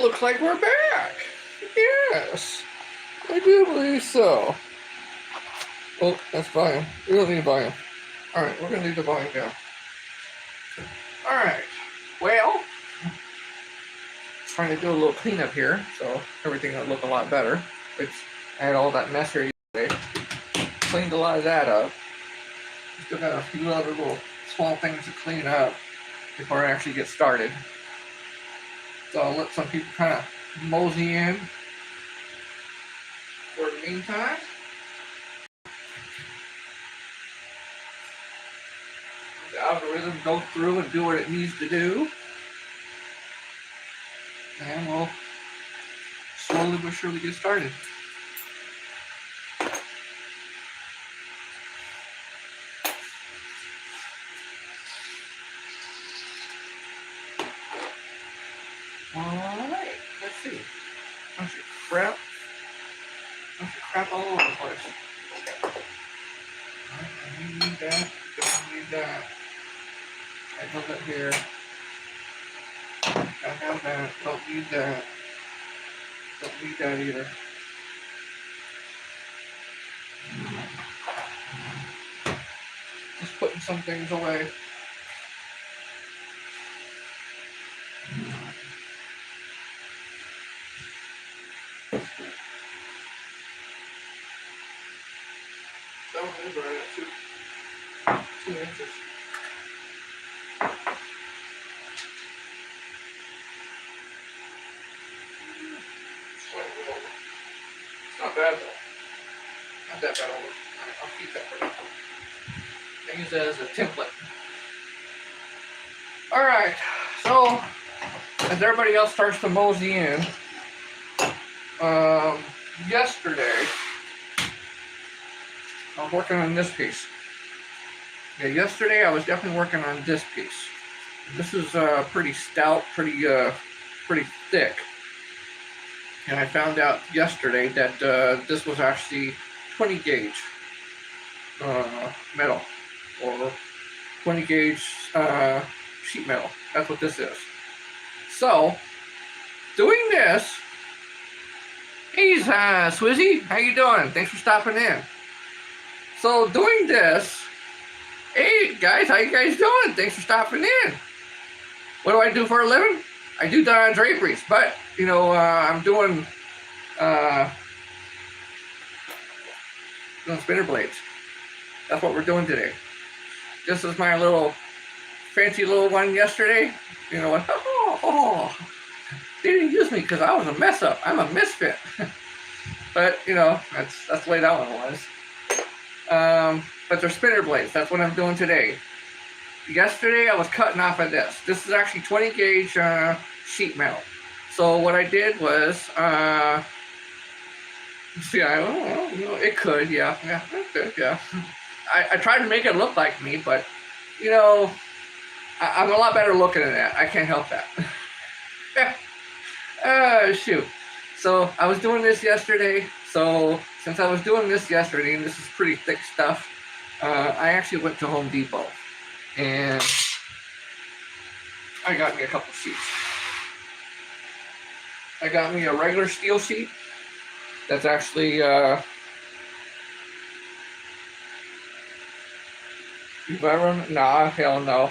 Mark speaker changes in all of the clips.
Speaker 1: looks like we're back. Yes, I do believe so. Oh, that's volume. We don't need volume. Alright, we're going to leave the volume down. Alright, well, trying to do a little cleanup here, so everything will look a lot better. I had all that mess here yesterday. Cleaned a lot of that up. Still got a few other little small things to clean up before I actually get started. So I'll let some people kind of mosey in for the meantime. The algorithm go through and do what it needs to do. And we'll slowly but surely get started. Alright, let's see. Bunch of crap. Bunch of crap all over the place. Alright, I need that. Definitely need that. I have that here. I have that. Don't need that. Don't need that either. Just putting some things away. That one is right at 2 inches. It's not bad though. Not that bad over. I'll keep that for now. I use that as a template. Alright, so as everybody else starts to mosey in, yesterday I was working on this piece. Yeah, yesterday I was definitely working on this piece. This is pretty stout, pretty thick. And I found out yesterday that this was actually 20 gauge metal, or 20 gauge sheet metal. That's what this is. So, doing this, hey Swizzy, how you doing? Thanks for stopping in. So doing this, hey guys, how you guys doing? Thanks for stopping in. What do I do for a living? I do draperies, but you know, I'm doing spinner blades. That's what we're doing today. This is my little fancy little one yesterday. You know what? Oh, they didn't use me because I was a mess up. I'm a misfit. But you know, that's the way that one was. But they're spinner blades. That's what I'm doing today. Yesterday I was cutting off of this. This is actually 20 gauge sheet metal. So what I did was, see, it could, yeah, it could, yeah. I tried to make it look like me, but you know, I'm a lot better looking than that. I can't help that. Shoot. So I was doing this yesterday. So since I was doing this yesterday, and this is pretty thick stuff, I actually went to Home Depot and I got me a couple sheets. I got me a regular steel sheet that's actually viral? Nah, hell no.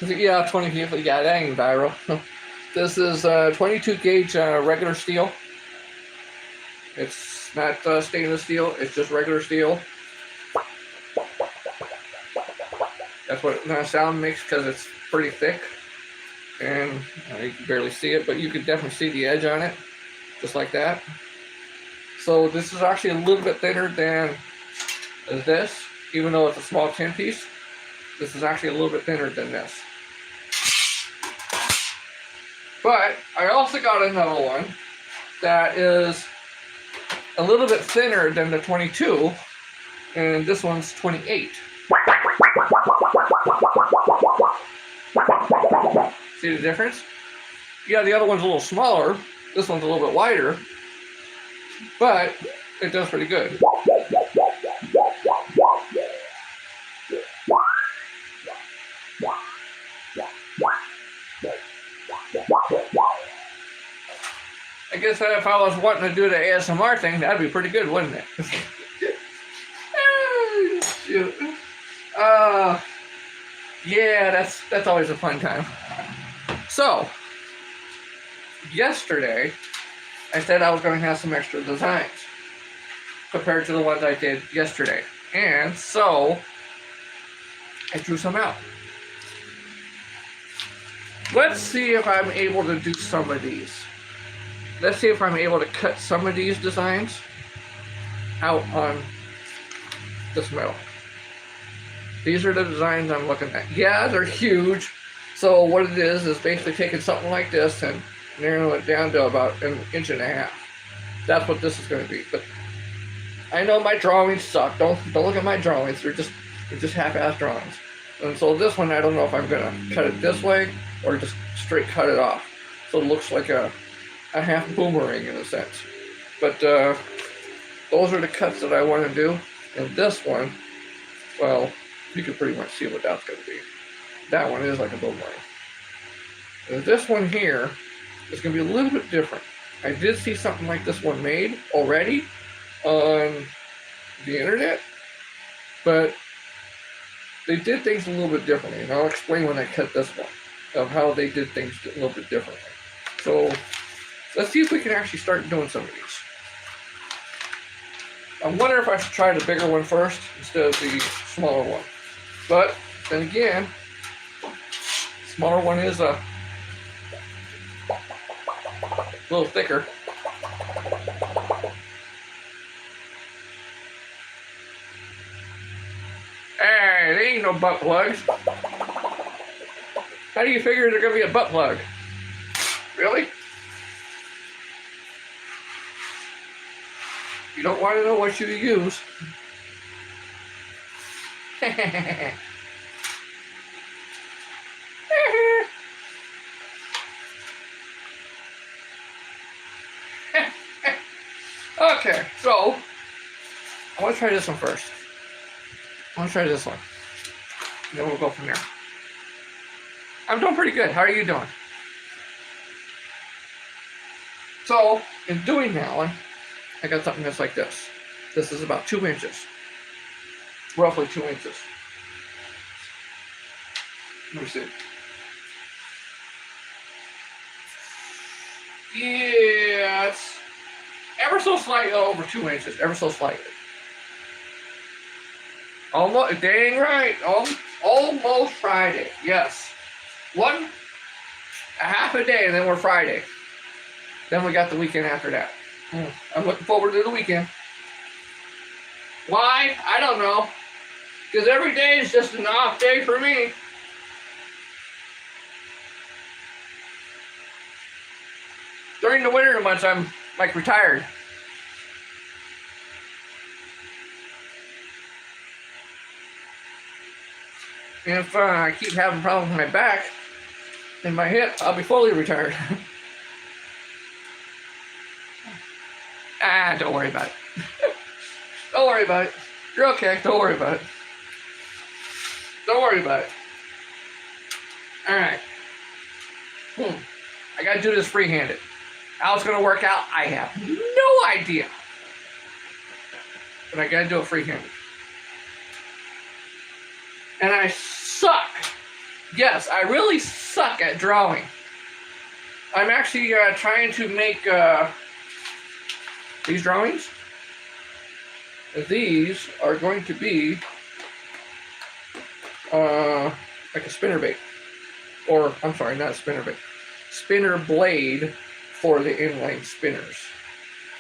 Speaker 1: Yeah, 20 people. Yeah, that ain't viral. This is 22 gauge regular steel. It's not stainless steel. It's just regular steel. That's what the sound makes because it's pretty thick, and you can barely see it, but you can definitely see the edge on it, just like that. So this is actually a little bit thinner than this, even though it's a small tin piece. This is actually a little bit thinner than this. But I also got another one that is a little bit thinner than the 22, and this one's 28. See the difference? Yeah, the other one's a little smaller. This one's a little bit wider, but it does pretty good. I guess that if I was wanting to do the ASMR thing, that'd be pretty good, wouldn't it? Shoot. Yeah, that's always a fun time. So, yesterday, I said I was going to have some extra designs compared to the ones I did yesterday. And so, I drew some out. Let's see if I'm able to do some of these. Let's see if I'm able to cut some of these designs out on this metal. These are the designs I'm looking at. Yeah, they're huge. So what it is basically taking something like this and narrowing it down to about 1.5 inches. That's what this is going to be. But I know my drawings suck. Don't look at my drawings. They're just half-ass drawings. And so this one, I don't know if I'm going to cut it this way or just straight cut it off. So it looks like a half boomerang in a sense. But those are the cuts that I want to do. And this one, well, you can pretty much see what that's going to be. That one is like a boomerang. And this one here is going to be a little bit different. I did see something like this one made already on the internet, but they did things a little bit differently, and I'll explain when I cut this one of how they did things a little bit differently. So let's see if we can actually start doing some of these. I wonder if I should try the bigger one first instead of the smaller one. But then again, smaller one is a little thicker. Hey, they ain't no butt plugs. How do you figure they're gonna be a butt plug? Really? You don't want to know what you use. Okay, so I want to try this one first. I want to try this one. And then we'll go from there. I'm doing pretty good. How are you doing? So, in doing that one, I got something that's like this. This is about 2 inches. Roughly 2 inches. Let me see. Yeah, it's ever so slightly over 2 inches. Ever so slightly. Almost, dang right. Almost Friday. Yes. A half a day, and then we're Friday. Then we got the weekend after that. I'm looking forward to the weekend. Why? I don't know. Because every day is just an off day for me. During the winter months, I'm like retired. And if I keep having problems with my back and my hip, I'll be fully retired. Don't worry about it. Don't worry about it. You're okay. Don't worry about it. Don't worry about it. Alright. I gotta do this free-handed. How it's gonna work out, I have no idea. But I gotta do it free-handed. And I suck. Yes, I really suck at drawing. I'm actually trying to make these drawings. These are going to be like a spinner bait. Or, I'm sorry, not a spinner bait. Spinner blade for the inline spinners.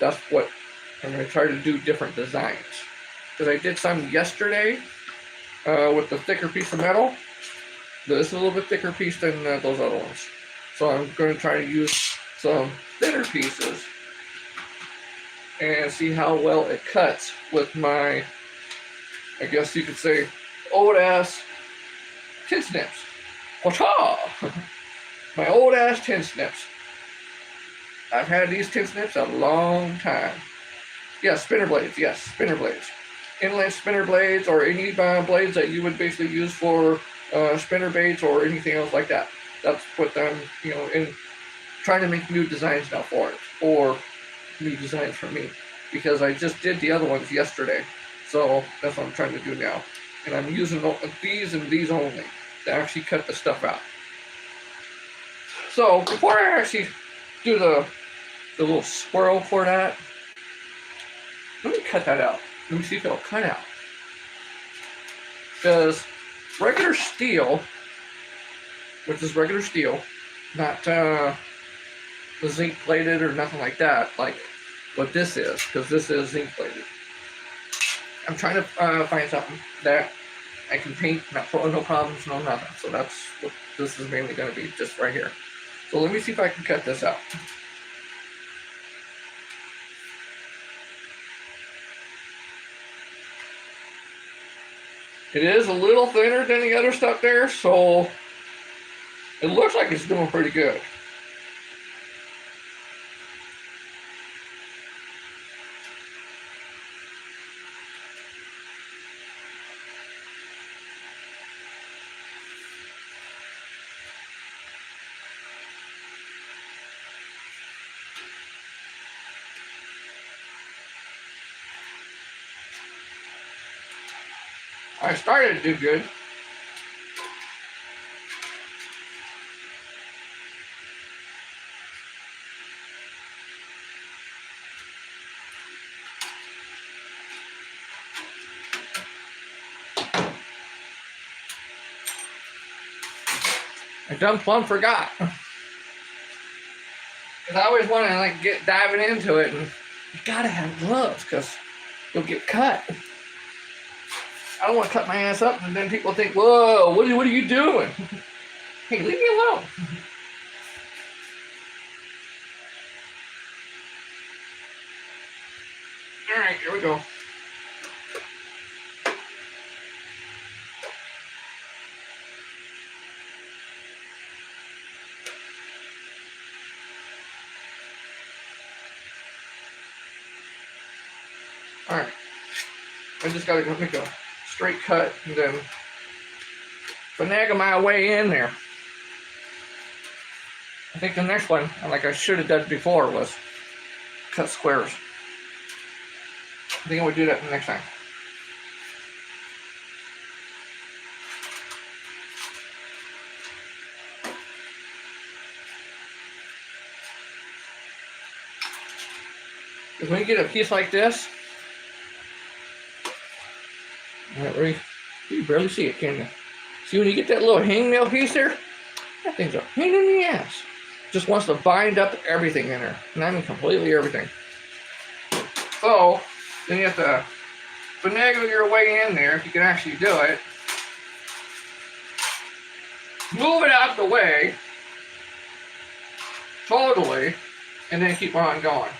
Speaker 1: That's what I'm going to try to do, different designs. Because I did some yesterday with the thicker piece of metal. This is a little bit thicker piece than those other ones. So I'm going to try to use some thinner pieces and see how well it cuts with my, I guess you could say, old-ass tin snips. Whatcha? My old-ass tin snips. I've had these tin snips a long time. Yes, spinner blades. Yes, spinner blades. Inline spinner blades, or any blades that you would basically use for spinner baits or anything else like that. That's what I'm, trying to make new designs now for it, or new designs for me, because I just did the other ones yesterday. So that's what I'm trying to do now. And I'm using these and these only to actually cut the stuff out. So before I actually do the little swirl for that, let me cut that out. Let me see if it'll cut out. Because regular steel, which is regular steel, not zinc plated or nothing like that, like what this is, because this is zinc plated. I'm trying to find something that I can paint, no problems, no nothing. So that's what this is mainly going to be, just right here. So let me see if I can cut this out. It is a little thinner than the other stuff there, so it looks like it's doing pretty good. I started to do good. I done plumb forgot. Because I always want to like get diving into it, and you gotta have gloves because you'll get cut. I don't want to cut my ass up and then people think, whoa, what are you doing? Hey, leave me alone. All right, here we go. All right, I just gotta make a straight cut and then finagle my way in there. I think the next one, like I should have done before, was cut squares. I think I would do that the next time. Because when you get a piece like this, you barely see it, can you? See, when you get that little hangnail piece there, that thing's a pain in the ass. Just wants to bind up everything in there. And I mean completely everything. So, then you have to finagle your way in there, if you can actually do it. Move it out of the way, totally, and then keep on going.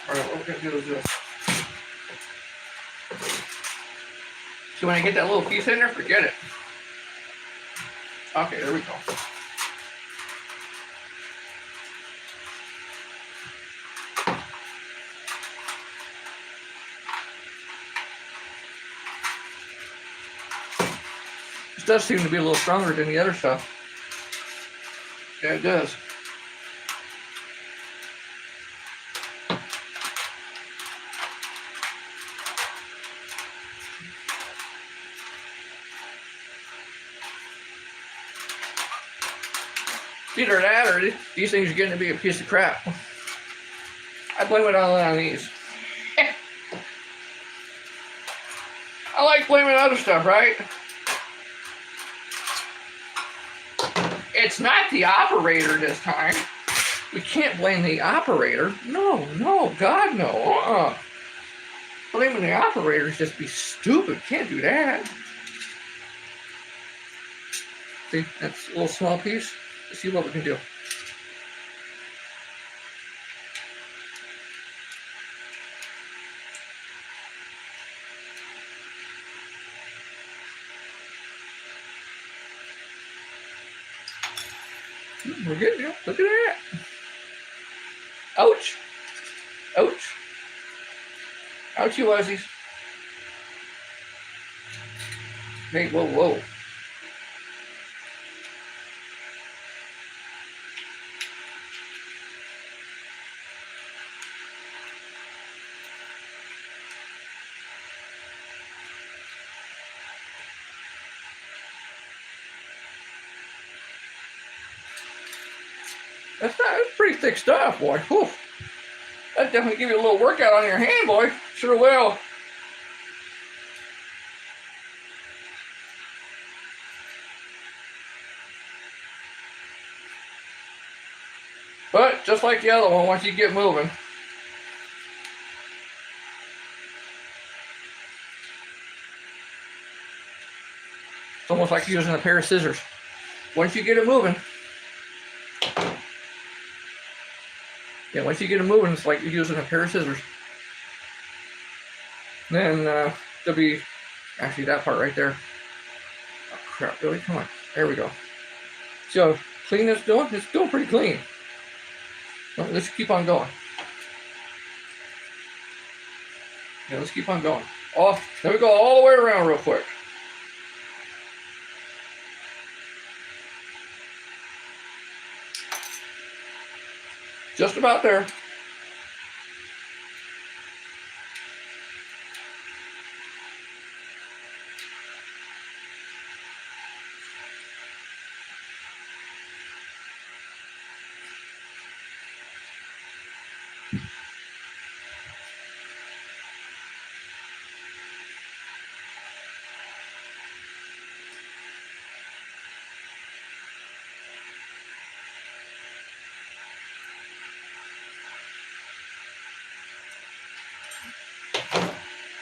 Speaker 1: Alright, what we're going to do is this. So when I get that little piece in there, forget it. Okay, there we go. This does seem to be a little stronger than the other stuff. Yeah, it does. Either that or these things are getting to be a piece of crap. I blame it all on these. I like blaming other stuff, right? It's not the operator this time. We can't blame the operator. No, God, no. Blaming the operator is just be stupid. Can't do that. See, that's a little small piece. Let's see what we can do. We're getting there. Look at that. Ouch. Ouch. Ouchie wuzzies. Hey, whoa, whoa. That's pretty thick stuff, boy. Whew. That definitely give you a little workout on your hand, boy. Sure will. But just like the other one, once you get moving, it's almost like using a pair of scissors. Once you get it moving, yeah, once you get it moving, it's like using a pair of scissors. Then there'll be, actually that part right there. Oh crap, really? Come on. There we go. See how clean it's doing? It's still pretty clean. Well, let's keep on going. Yeah, let's keep on going. Oh, there we go, all the way around real quick. Just about there.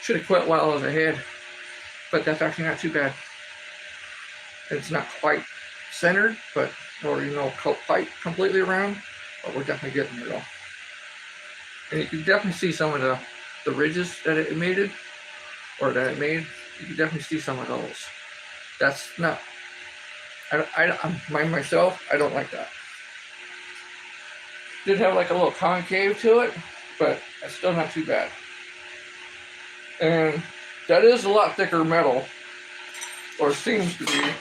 Speaker 1: Should have quit while I was ahead, but that's actually not too bad. It's not quite centered, but, or quite completely around, but we're definitely getting there though. And you can definitely see some of the ridges that it made, you can definitely see some of those. That's not, myself, I don't like that. Did have like a little concave to it, but it's still not too bad. And that is a lot thicker metal, or seems to be.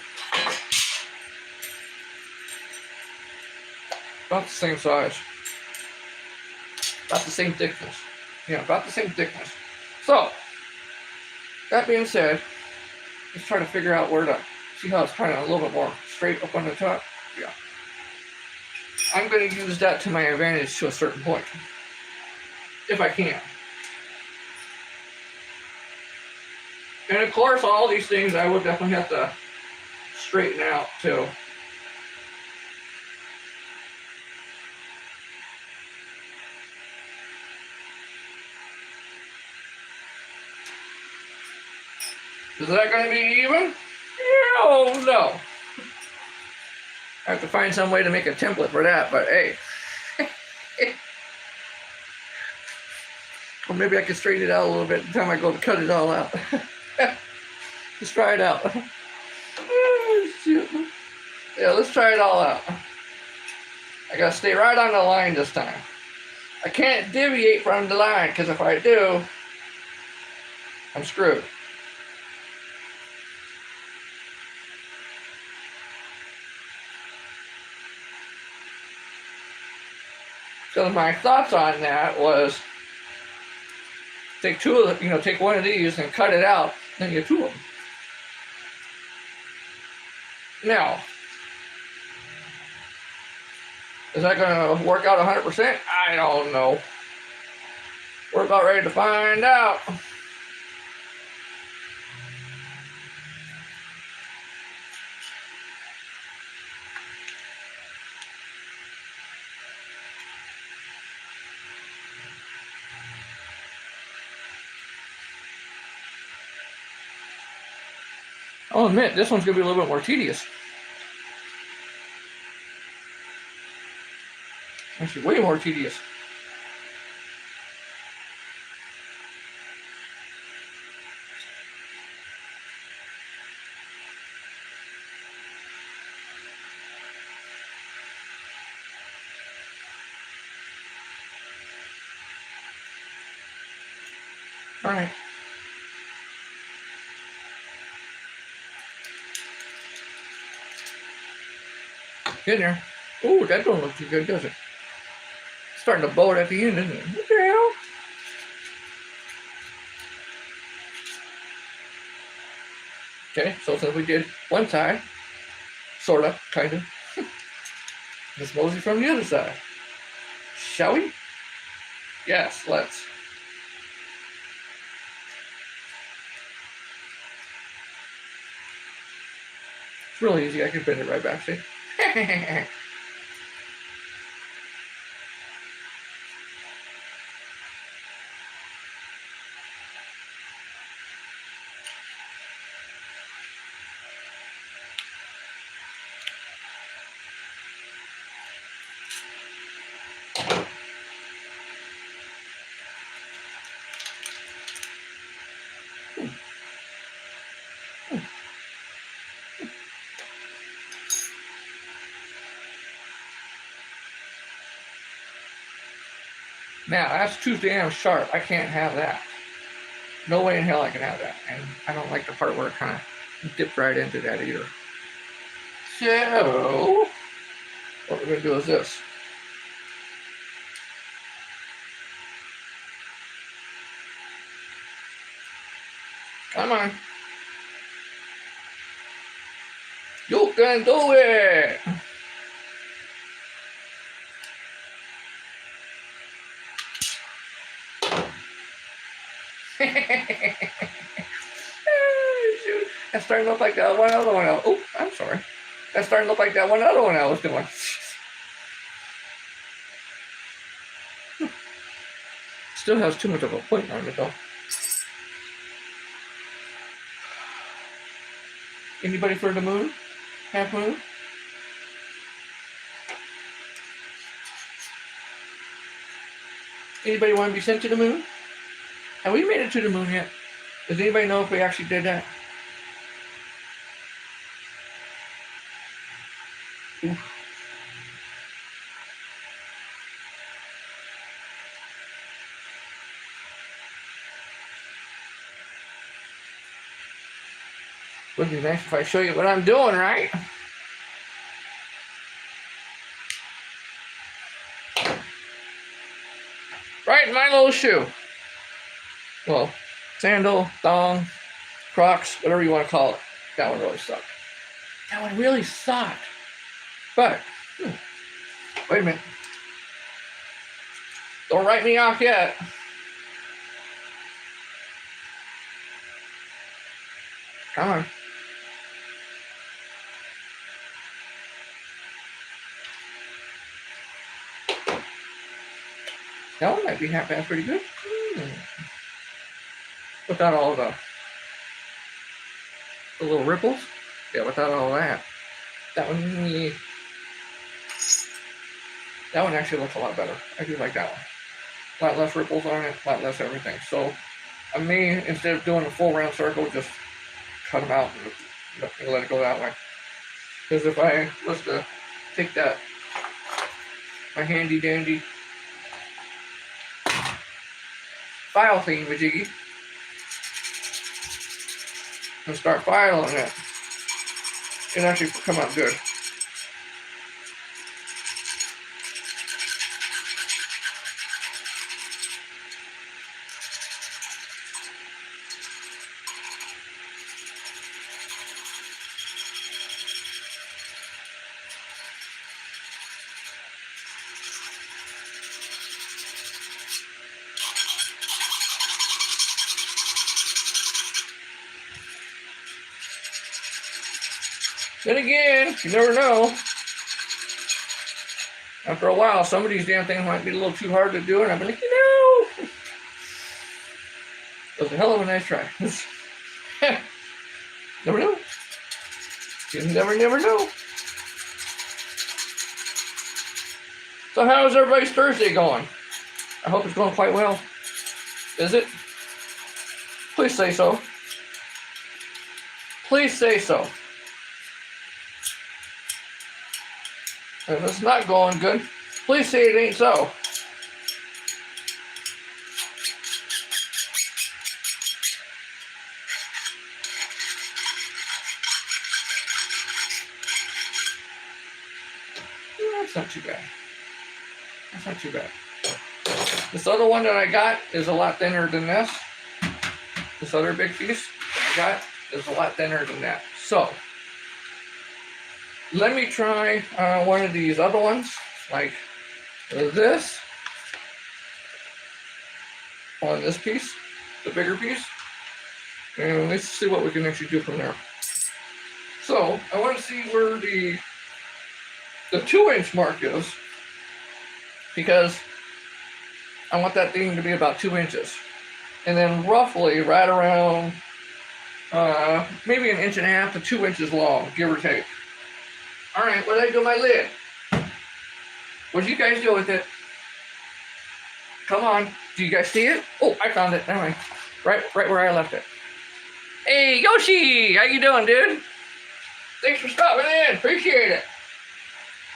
Speaker 1: About the same size. About the same thickness. Yeah, about the same thickness. So, that being said, let's try to figure out where to, see how it's kind of a little bit more straight up on the top. Yeah. I'm going to use that to my advantage to a certain point. If I can. And of course, all these things I would definitely have to straighten out too. Is that going to be even? Oh no. I have to find some way to make a template for that, but hey. Or maybe I can straighten it out a little bit by the time I go to cut it all out. Let's try it out. Oh, shoot. Yeah, let's try it all out. I gotta stay right on the line this time. I can't deviate from the line, because if I do, I'm screwed. So my thoughts on that was take take one of these and cut it out, then get two of them. Now, is that going to work out 100%? I don't know. We're about ready to find out. I'll admit, this one's going to be a little bit more tedious. Actually, way more tedious. All right. Get in there. Ooh, that don't look too good, does it? Starting to bow it at the end, isn't it? What the hell? Okay, so since we did one side, sorta, kinda, let's mosey from the other side. Shall we? Yes, let's. It's really easy. I can bend it right back, see? Now, that's too damn sharp. I can't have that. No way in hell I can have that. And I don't like the part where it kind of dipped right into that either. So, what we're going to do is this. Come on. You can do it! Shoot. That's starting to look like that one other one. Oh, I'm sorry. That's starting to look like that one other one I was doing. Still has too much of a point on it though. Anybody for the moon? Half moon? Anybody want to be sent to the moon? Have we made it to the moon yet? Does anybody know if we actually did that? Oof. Would be nice if I show you what I'm doing, right? Right in my little shoe. Well, sandal, thong, Crocs, whatever you want to call it. That one really sucked. That one really sucked. But, wait a minute. Don't write me off yet. Come on. That one might be half-assed pretty good. Without all the little ripples. Yeah, without all that. That one actually looks a lot better. I do like that one. A lot less ripples on it, a lot less everything. So I may, instead of doing a full round circle, just cut them out and let it go that way. Because if I was to take that, my handy dandy file thingy-majiggy, and start filing it, it actually come out good. Then again, you never know. After a while, some of these damn things might be a little too hard to do, and I'm like, it was a hell of a nice try. Never know. You never know. So how is everybody's Thursday going? I hope it's going quite well. Is it? Please say so. Please say so. If it's not going good, please say it ain't so. That's not too bad. That's not too bad. This other one that I got is a lot thinner than this. This other big piece that I got is a lot thinner than that. So, let me try one of these other ones, like this, on this piece, the bigger piece, and let's see what we can actually do from there. So, I want to see where the 2-inch mark is, because I want that thing to be about 2 inches. And then roughly right around maybe 1.5 inches to 2 inches long, give or take. All right, what did I do with my lid? What did you guys do with it? Come on, do you guys see it? Oh, I found it. Never mind. Right where I left it. Hey, Yoshi, how you doing, dude? Thanks for stopping in. Appreciate it.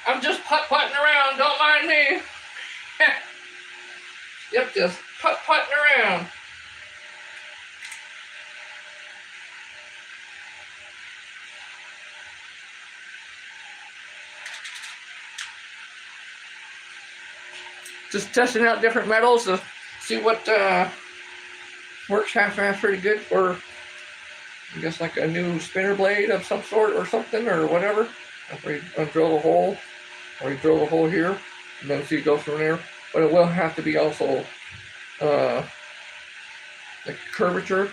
Speaker 1: I'm just putt-putting around. Don't mind me. Yep, just putt-putting around. Just testing out different metals to see what works half-assed pretty good for, I guess, like a new spinner blade of some sort or something or whatever. After you drill a hole, or you drill a hole here, and then see it go from there. But it will have to be also like curvature,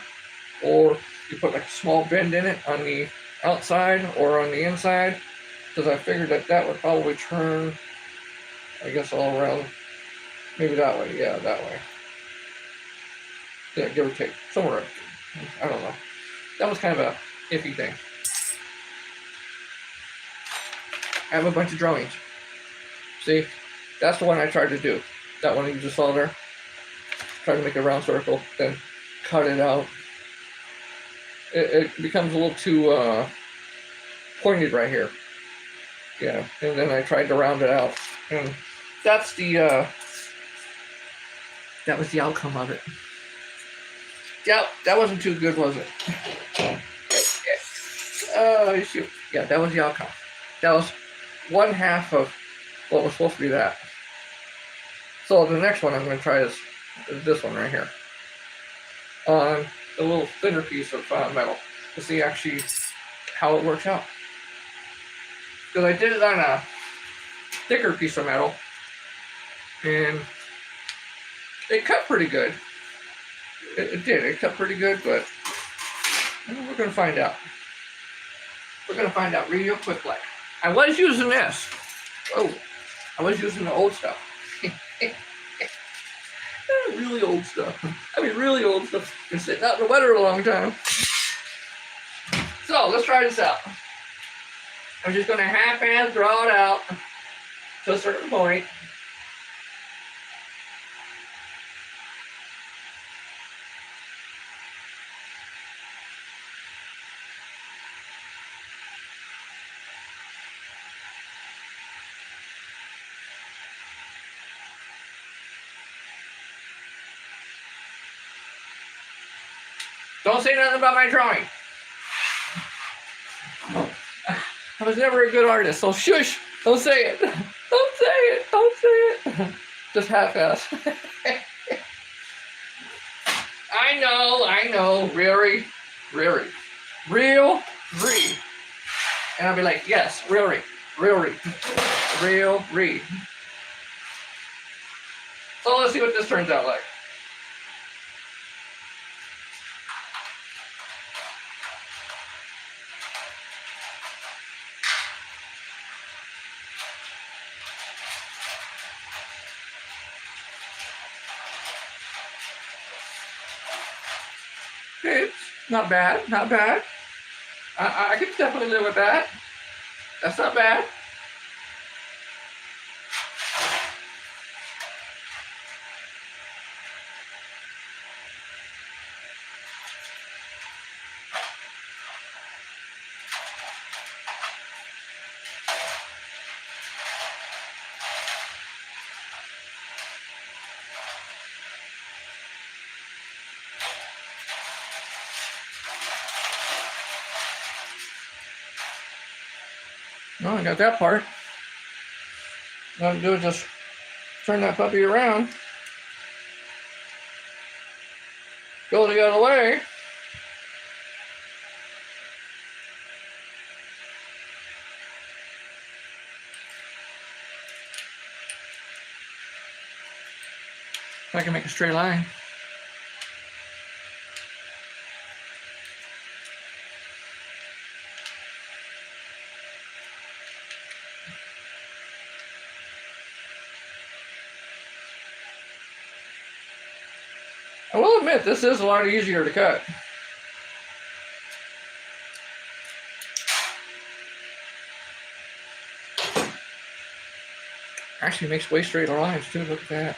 Speaker 1: or you put like a small bend in it on the outside or on the inside, because I figured that would probably turn, I guess, all around. Maybe that way, yeah, that way. Yeah, give or take, somewhere. I don't know. That was kind of a iffy thing. I have a bunch of drawings. See, that's the one I tried to do. That one you just saw there. Try to make a round circle, then cut it out. It becomes a little too pointed right here. Yeah, and then I tried to round it out, and that's the that was the outcome of it. Yeah, that wasn't too good, was it? Shoot. Yeah, that was the outcome. That was 1/2 of what was supposed to be that. So the next one I'm going to try is this one right here, on a little thinner piece of metal, to see actually how it works out. Because I did it on a thicker piece of metal, and it cut pretty good. It did. It cut pretty good, but we're going to find out. We're going to find out real quick. Like, I was using this. Oh, I was using the old stuff. Really old stuff. I mean, really old stuff. Been sitting out in the weather a long time. So, let's try this out. I'm just going to half-ass draw it out to a certain point. Don't say nothing about my drawing. I was never a good artist, so shush. Don't say it. Don't say it. Don't say it. Just half-ass. I know. Really. Real. And I'll be like, yes, really. So let's see what this turns out like. It's not bad. I could definitely live with that. That's not bad. No, I got that part. All I have to do is just turn that puppy around, go the other way, I can make a straight line. I will admit, this is a lot easier to cut. Actually makes way straighter lines too, look at that.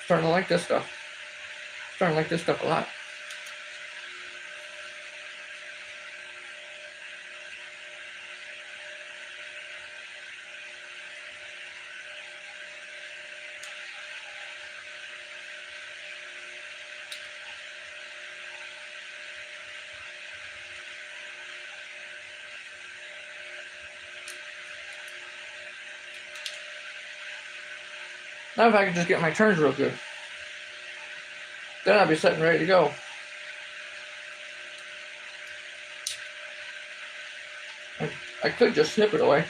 Speaker 1: Starting to like this stuff. Starting to like this stuff a lot. Now if I can just get my turns real good, then I'll be set and ready to go. I could just snip it away.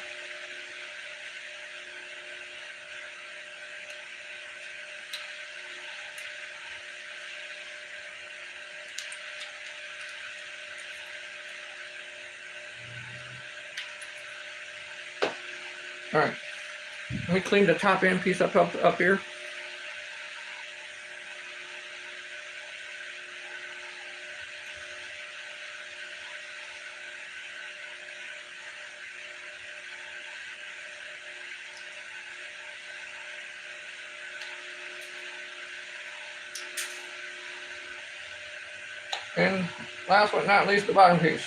Speaker 1: All right, let me clean the top end piece up here. And last but not least, the bottom piece.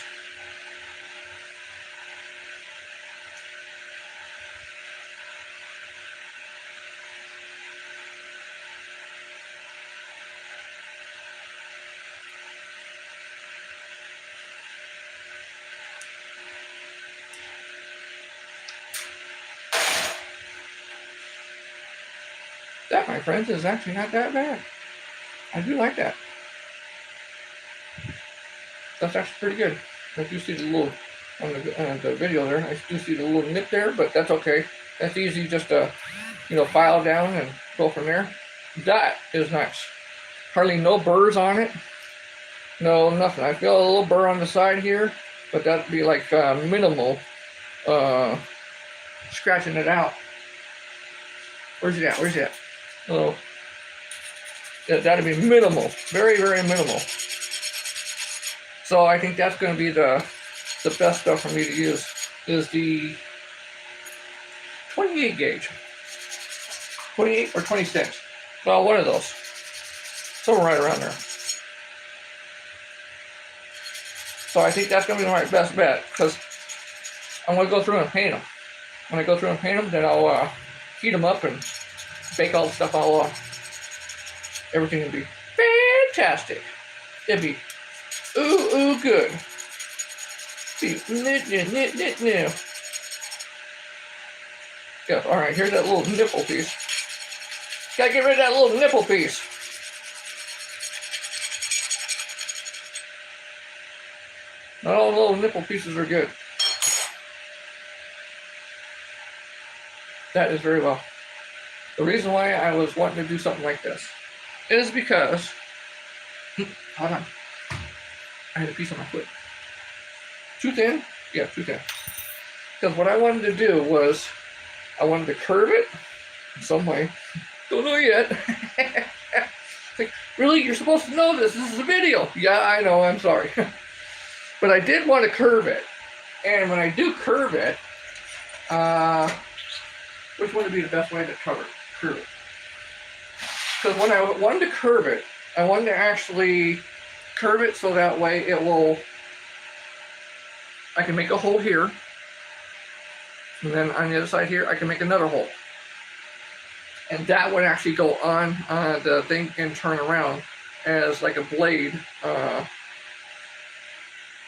Speaker 1: That, my friends, is actually not that bad. I do like that. That's actually pretty good. I do see the little, on the video there, I do see the little nip there, but that's okay. That's easy just to, file down and go from there. That is nice. Hardly no burrs on it. No, nothing. I feel a little burr on the side here, but that'd be like minimal scratching it out. Where's it at? Where's it at? Oh, yeah, that'd be minimal. Very, very minimal. So I think that's going to be the best stuff for me to use is the 28 gauge. 28 or 26. Well, one of those. Somewhere right around there. So I think that's going to be my best bet because I'm going to go through and paint them. When I go through and paint them, then I'll heat them up and bake all the stuff all off. Everything will be fantastic. It'd be ooh good. Be new. Yeah, alright, here's that little nipple piece. Gotta get rid of that little nipple piece. Not all the little nipple pieces are good. That is very well. The reason why I was wanting to do something like this is because, hold on, I had a piece on my foot. Too thin? Yeah, too thin. Because what I wanted to do was, I wanted to curve it in some way. Don't know yet. Like, really? You're supposed to know this. This is a video. Yeah, I know. I'm sorry. But I did want to curve it. And when I do curve it, which one would be the best way to curve it? Because when I wanted to curve it, I wanted to actually curve it so that way it will, I can make a hole here. And then on the other side here, I can make another hole. And that would actually go on the thing and turn around as like a blade. Can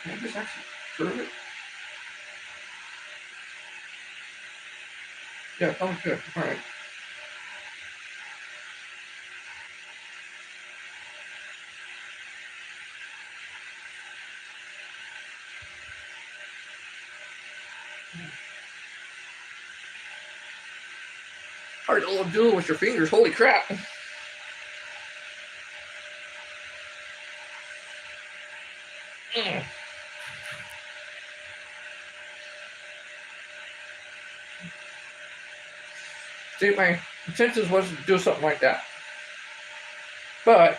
Speaker 1: I just actually curve it? Yeah, sounds good. All right. Hard to do with your fingers. Holy crap. Mm. See, my intention was to do something like that. But,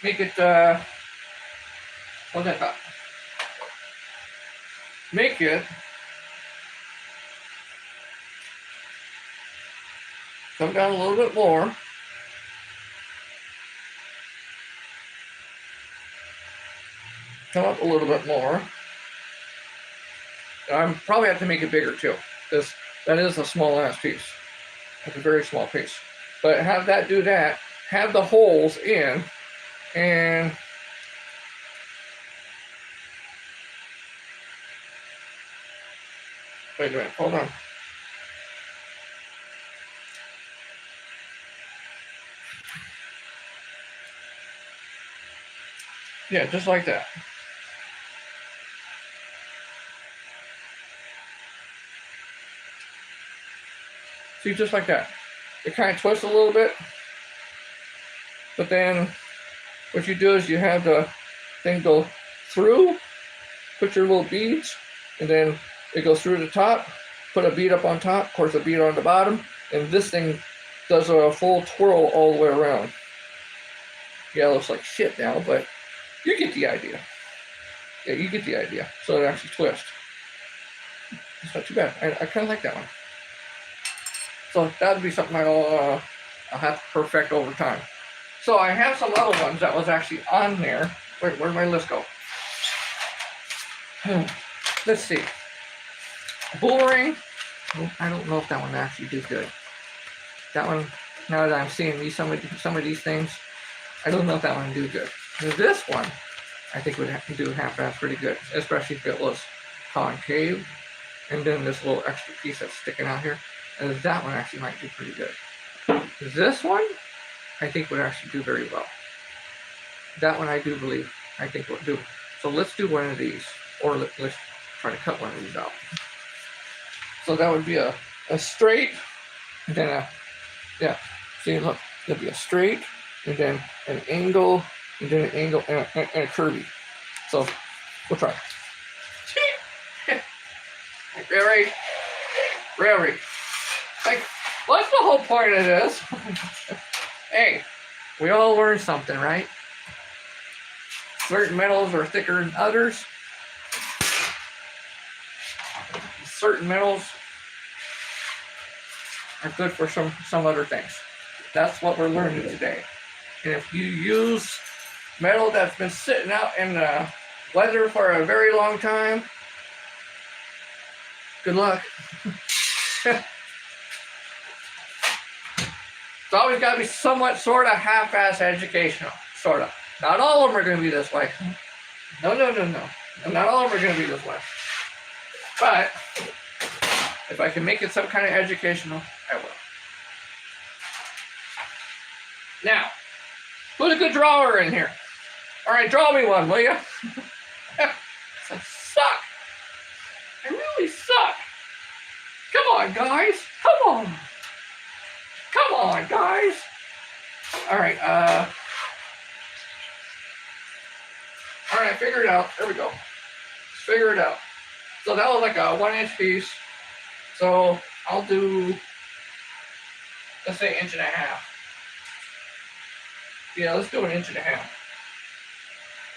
Speaker 1: make it, what's that called? Make it come down a little bit more. Come up a little bit more. I'm probably have to make it bigger too, because that is a small ass piece. It's a very small piece. But have that do that. Have the holes in, and wait a minute, hold on. Yeah, just like that. See, just like that. It kind of twists a little bit, but then what you do is you have the thing go through, put your little beads, and then it goes through the top, put a bead up on top, of course a bead on the bottom, and this thing does a full twirl all the way around. Yeah, it looks like shit now, but you get the idea. Yeah, you get the idea. So it actually twists. It's not too bad. I kind of like that one. So that would be something I'll have to perfect over time. So I have some other ones that was actually on there. Wait, where'd my list go? Let's see. Boomerang. I don't know if that one actually did good. That one, now that I'm seeing these some of these things, I don't know if that one would do good. This one, I think would have to do half-ass pretty good, especially if it was concave, and then this little extra piece that's sticking out here. And that one actually might do pretty good. This one, I think would actually do very well. That one I do believe, I think will do. So let's do one of these, or let's try to cut one of these out. So that would be a straight, and then a, yeah, see, look, it'll be a straight, and then an angle, and then an angle, and a curvy. So we'll try. Really. Like, what's the whole point of this? Hey, we all learn something, right? Certain metals are thicker than others. Certain metals are good for some other things. That's what we're learning today. And if you use metal that's been sitting out in the weather for a very long time, good luck. It's always got to be somewhat sort of half-ass educational, sort of. Not all of them are going to be this way. No. Not all of them are going to be this way. But if I can make it some kind of educational, I will. Now, put a good drawer in here. All right, draw me one, will you? I suck. I really suck. Come on, guys. Come on. Come on, guys. All right, figure it out. There we go. Figure it out. So that was like a 1-inch piece. So I'll do, let's say 1.5 inches. Yeah, let's do 1.5 inches.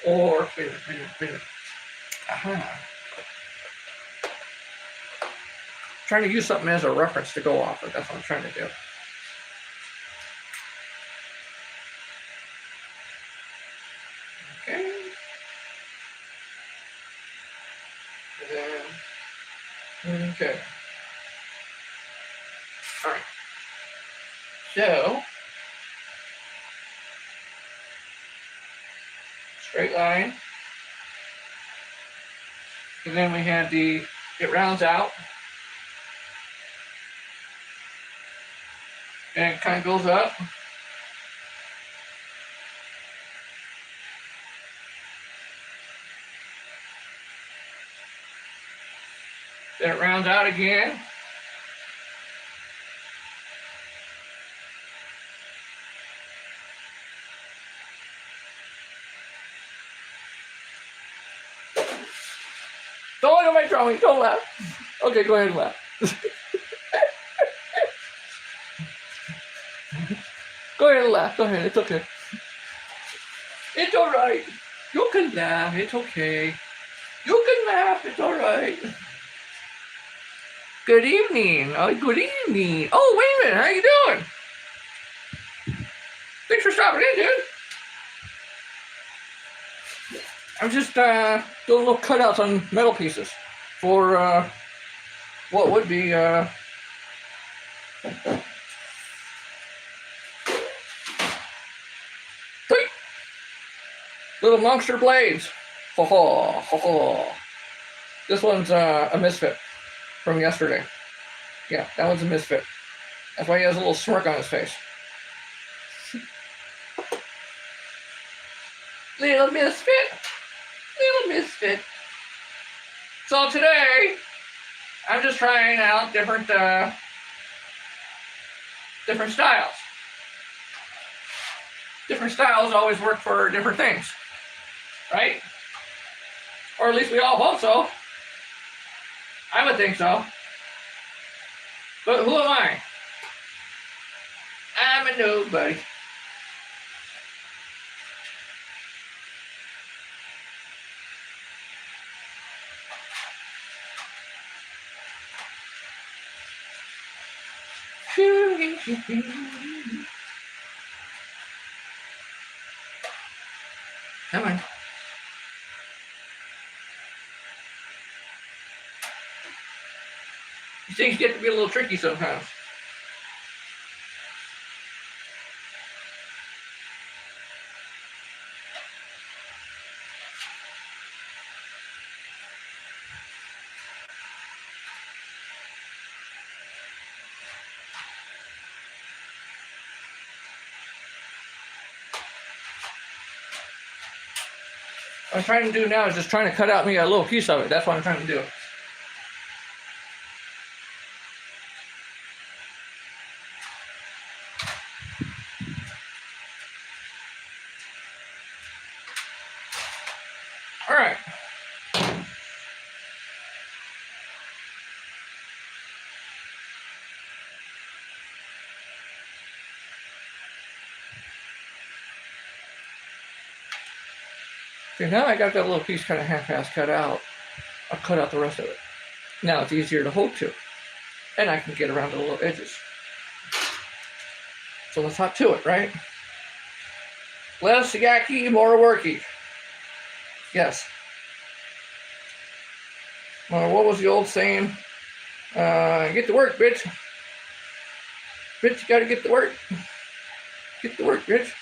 Speaker 1: Or, wait a minute. Trying to use something as a reference to go off of. That's what I'm trying to do. Okay. And then, okay. All right. So, straight line. And then we had it rounds out. And it kind of goes up. Then it rounds out again. Don't look at my drawing. Don't laugh. Okay, go ahead and laugh. Go ahead and laugh. Go ahead. It's okay. It's all right. You can laugh. It's okay. You can laugh. It's all right. Good evening. Good evening. Oh, wait a minute. How you doing? Thanks for stopping in, dude. I'm just doing little cutouts on metal pieces for what would be little monster blades. Ho ho ho ho. This one's a misfit from yesterday. Yeah, that one's a misfit. That's why he has a little smirk on his face. Little misfit. Little misfit. So today, I'm just trying out different styles. Different styles always work for different things, right? Or at least we all hope so. I would think so. But who am I? I'm a nobody. Come on. These things get to be a little tricky sometimes. What I'm trying to do now is just trying to cut out me a little piece of it. That's what I'm trying to do. All right. Okay, now I got that little piece kind of half-ass cut out. I'll cut out the rest of it. Now it's easier to hold to. And I can get around the little edges. So let's hop to it, right? Less yaki, more worky. Yes. What was the old saying? Get to work, bitch. Bitch, you gotta get to work. Get to work, bitch.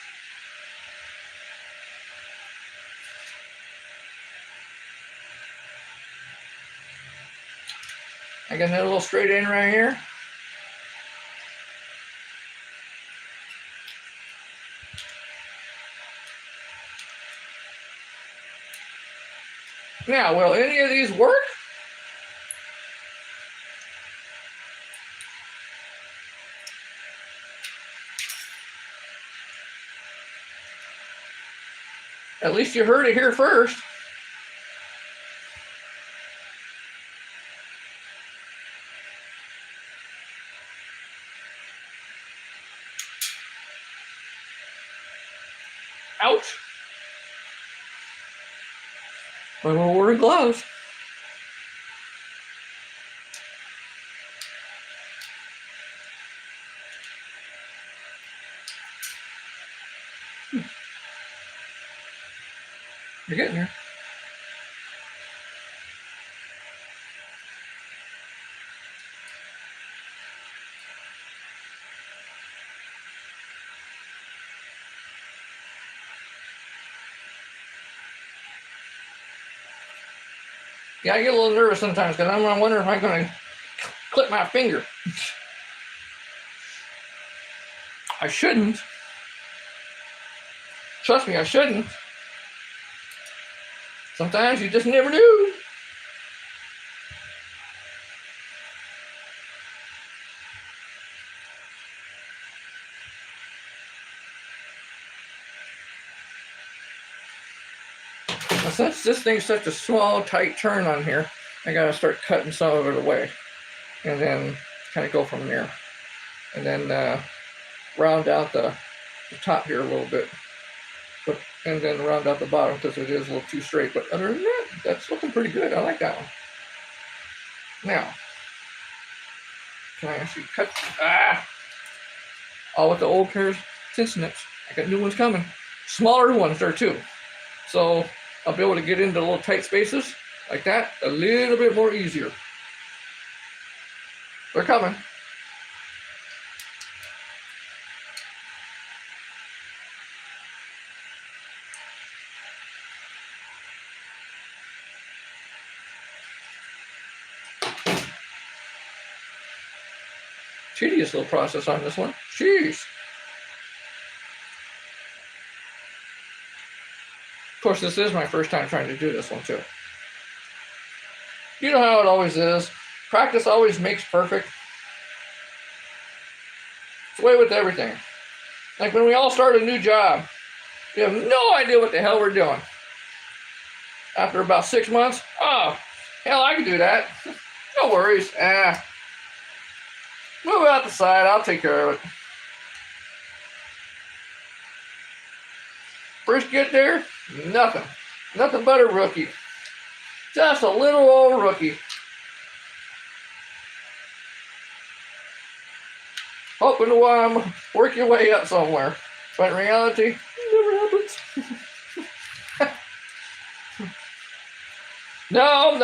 Speaker 1: I got another little straight in right here. Now, will any of these work? At least you heard it here first. Ouch. But we're wearing gloves. You're getting there. Yeah, I get a little nervous sometimes because I'm wondering if I'm going to clip my finger. I shouldn't. Trust me, I shouldn't. Sometimes you just never do. Now, since this thing's such a small, tight turn on here, I gotta start cutting some of it away. And then kind of go from there. And then round out the top here a little bit. And then round out the bottom because it is a little too straight. But other than that, that's looking pretty good. I like that one. Now, can I actually cut? All with the old pair of tin snips. I got new ones coming. Smaller ones there too. So I'll be able to get into little tight spaces like that a little bit more easier. They're coming. Tedious little process on this one. Jeez. Of course, this is my first time trying to do this one too. You know how it always is. Practice always makes perfect. It's the way with everything. Like when we all start a new job, we have no idea what the hell we're doing. After about 6 months, oh, hell, I can do that. No worries. Move out the side, I'll take care of it. First get there, nothing. Nothing but a rookie. Just a little old rookie. Hoping to work your way up somewhere. But in reality, it never happens. No.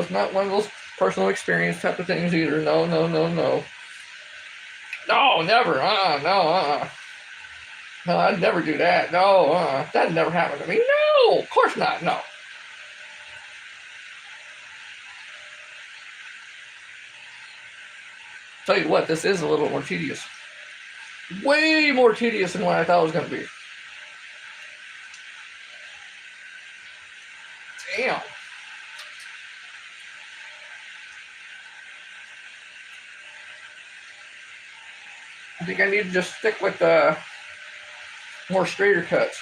Speaker 1: It's not one of those personal experience type of things either. No. No, never. No, I'd never do that. No, that'd never happen to me. No, of course not. No. Tell you what, this is a little more tedious. Way more tedious than what I thought it was going to be. Damn. I think I need to just stick with more straighter cuts.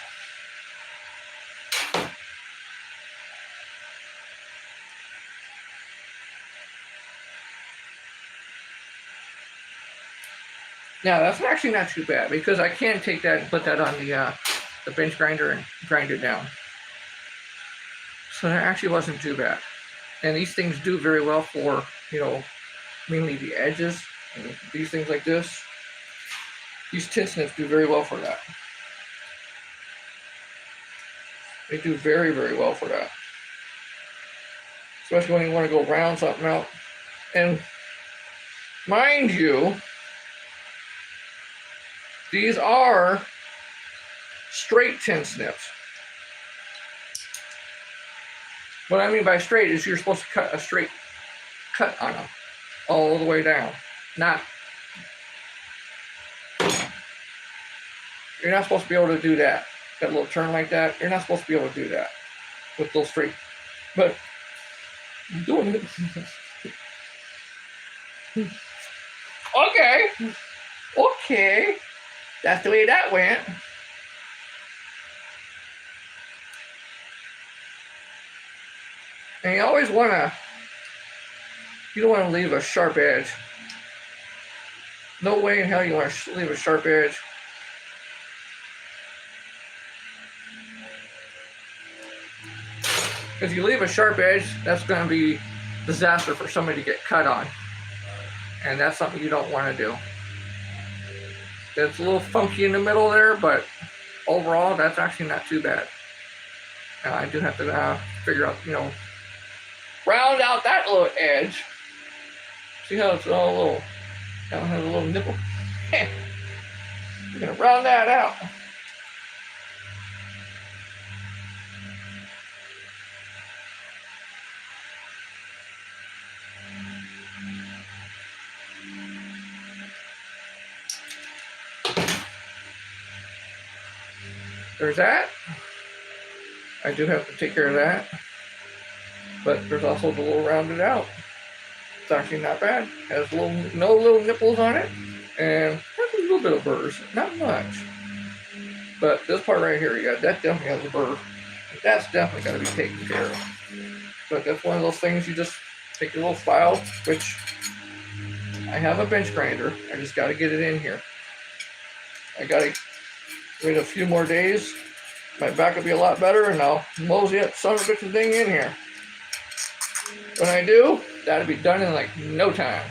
Speaker 1: Now that's actually not too bad because I can take that and put that on the bench grinder and grind it down. So that actually wasn't too bad. And these things do very well for, mainly the edges and these things like this. These tin snips do very well for that. They do very, very well for that. Especially when you want to go round something out. And mind you, these are straight tin snips. What I mean by straight is you're supposed to cut a straight cut on them all the way down. You're not supposed to be able to do that. That little turn like that, you're not supposed to be able to do that with those straight. But I'm doing it. Okay. That's the way that went. And you always you don't want to leave a sharp edge. No way in hell you want to leave a sharp edge. If you leave a sharp edge, that's going to be disaster for somebody to get cut on. And that's something you don't want to do. It's a little funky in the middle there, but overall, that's actually not too bad. And I do have to figure out, round out that little edge. See how it's all a little, now it has a little nipple. We're going to round that out. there's that. I do have to take care of that. But there's also the little rounded out. It's actually not bad. Has no little nipples on it. And has a little bit of burrs. Not much. But this part right here, yeah, that definitely has a burr. That's definitely got to be taken care of. But that's one of those things you just take your little file, which I have a bench grinder. I just got to get it in here. I got to wait a few more days. My back will be a lot better, and I'll mosey that son of a bitch thing in here. When I do, that'll be done in like no time.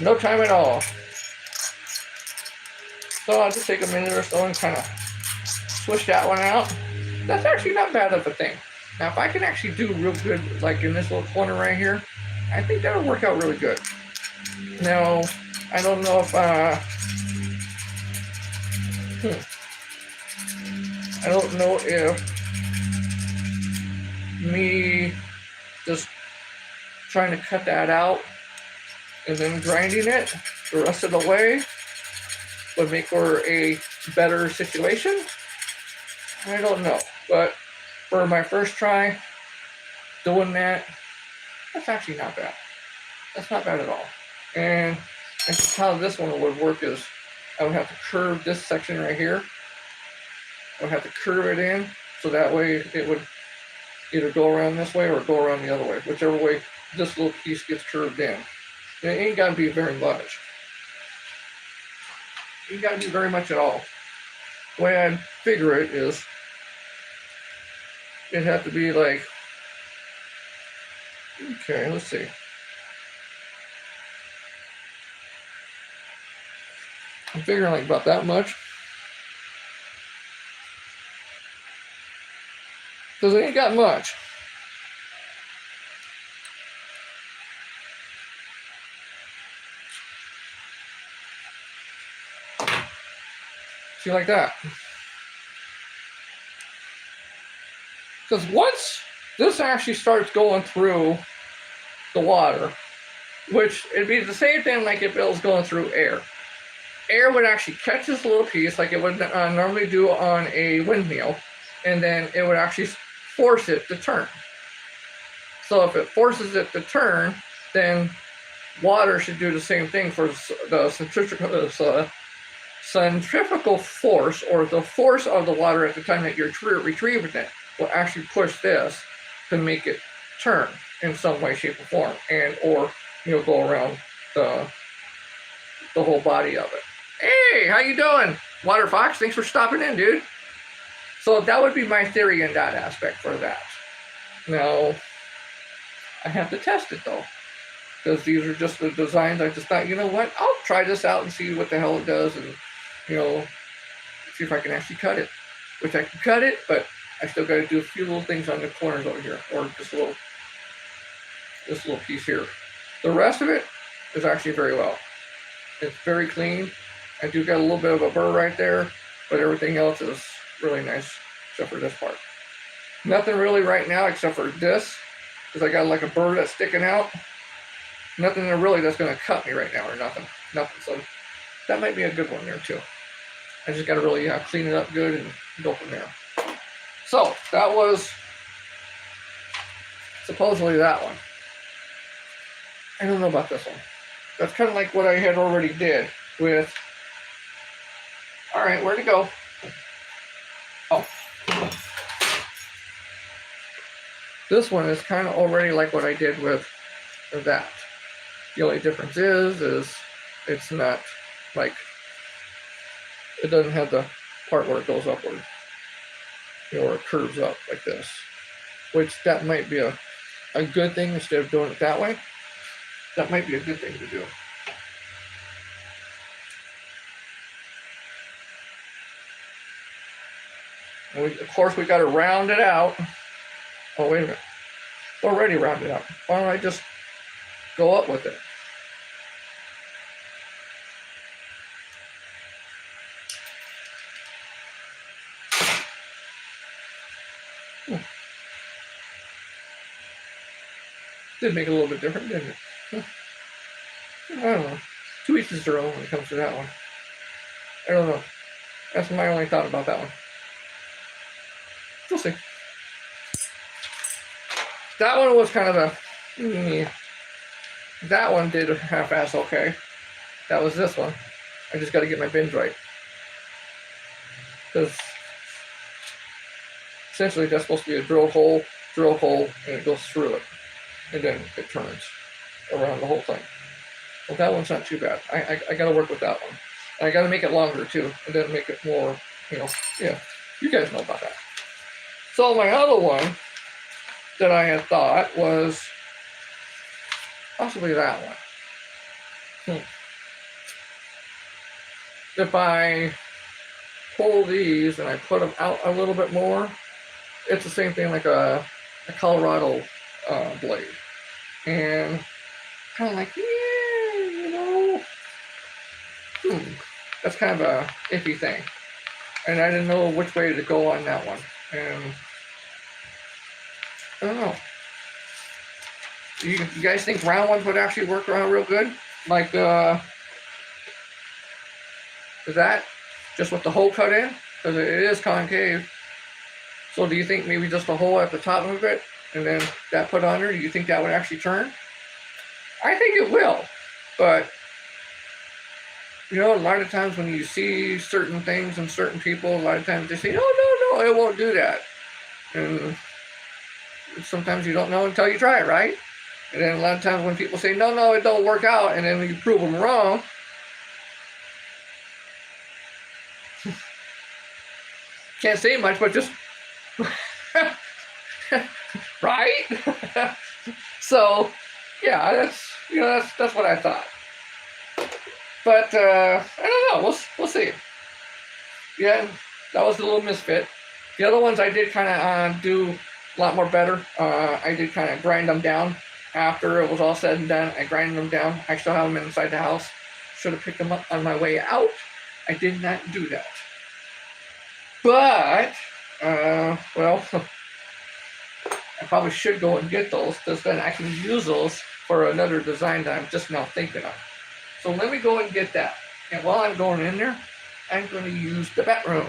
Speaker 1: No time at all. So I'll just take a minute or so and kind of swish that one out. That's actually not bad of a thing. Now, if I can actually do real good, like in this little corner right here, I think that'll work out really good. Now, I don't know if, I don't know if me just trying to cut that out and then grinding it the rest of the way would make for a better situation. I don't know, but for my first try doing that, that's actually not bad. That's not bad at all. And how this one would work is I would have to curve this section right here. I would have to curve it in so that way it would either go around this way or go around the other way, whichever way this little piece gets curved in. And it ain't got to be very much. It ain't got to be very much at all. The way I figure it is it'd have to be like, okay, let's see. I'm figuring like about that much. Because it ain't got much. See, like that. Because once this actually starts going through the water, which it'd be the same thing like if it was going through air. Air would actually catch this little piece like it would normally do on a windmill, and then it would actually force it to turn. So if it forces it to turn, then water should do the same thing for the centrifugal force, or the force of the water at the time that you're retrieving it, will actually push this to make it turn in some way, shape, or form, and or go around the whole body of it. Hey, how you doing, Water Fox? Thanks for stopping in, dude. So that would be my theory in that aspect for that. Now, I have to test it though, because these are just the designs. I just thought, you know what, I'll try this out and see what the hell it does, and see if I can actually cut it. Which I can cut it, but I still got to do a few little things on the corners over here, or this little piece here. The rest of it is actually very well. It's very clean. I do got a little bit of a burr right there, but everything else is really nice, except for this part. Nothing really right now except for this, because I got like a burr that's sticking out. Nothing really that's going to cut me right now, or nothing. So that might be a good one there too. I just got to really clean it up good and go from there. So that was supposedly that one. I don't know about this one. That's kind of like what I had already did with. All right, where'd it go? Oh. This one is kind of already like what I did with that. The only difference is it's not like, it doesn't have the part where it goes upward, or it curves up like this, which that might be a good thing instead of doing it that way. That might be a good thing to do. And of course, we got to round it out. Oh, wait a minute. It's already rounded out. Why don't I just go up with it? Did make it a little bit different, didn't it? I don't know. To each his own when it comes to that one. I don't know. That's my only thought about that one. We'll see. That one was kind of a... that one did half-ass okay. That was this one. I just got to get my bins right. Because essentially that's supposed to be a drill hole, and it goes through it. And then it turns around the whole thing. Well, that one's not too bad. I got to work with that one. And I got to make it longer too, and then make it more, yeah, you guys know about that. So my other one that I had thought was possibly that one. If I pull these and I put them out a little bit more, it's the same thing like a Colorado blade. And kind of like, that's kind of a iffy thing. And I didn't know which way to go on that one. And I don't know. You guys think round ones would actually work around real good? Like, is that just with the hole cut in? Because it is concave. So do you think maybe just a hole at the top of it and then that put under, do you think that would actually turn? I think it will. But, a lot of times when you see certain things and certain people, a lot of times they say, no, it won't do that. And sometimes you don't know until you try it, right? And then a lot of times when people say, no, it don't work out, and then you prove them wrong, can't say much, but just, right? So, yeah, that's what I thought. But, I don't know, we'll see. Yeah, that was a little misfit. The other ones I did kind of do a lot more better. I did kind of grind them down. After it was all said and done, I grinded them down. I still have them inside the house. Should have picked them up on my way out. I did not do that. But, well, I probably should go and get those, because then I can use those for another design that I'm just now thinking of. So let me go and get that. And while I'm going in there, I'm going to use the bathroom.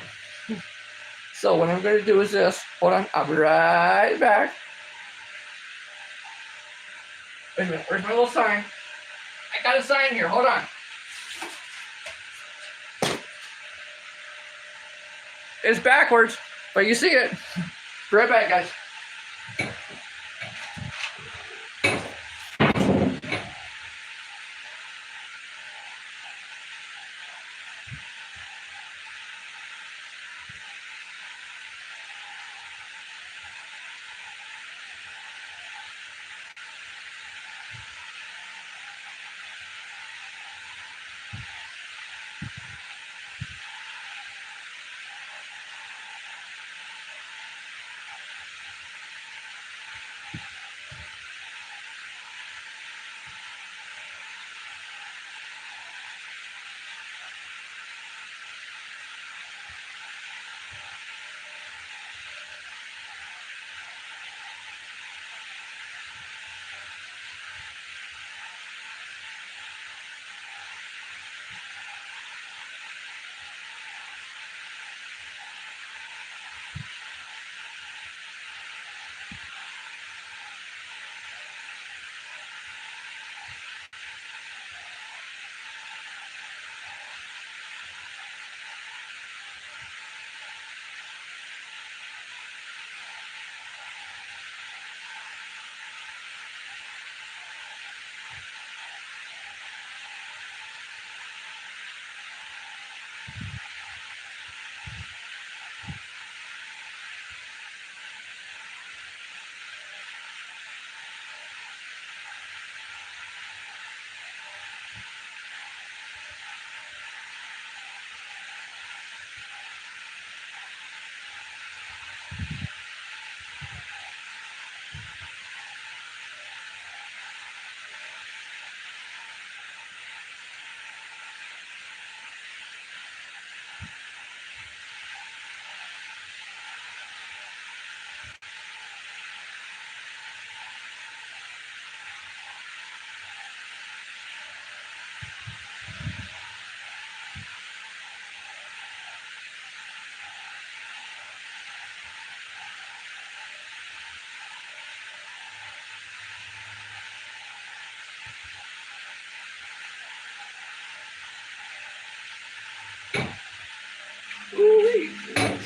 Speaker 1: So what I'm going to do is this. Hold on, I'll be right back. Wait a minute, where's my little sign? I got a sign here, hold on. It's backwards, but you see it. Be right back, guys.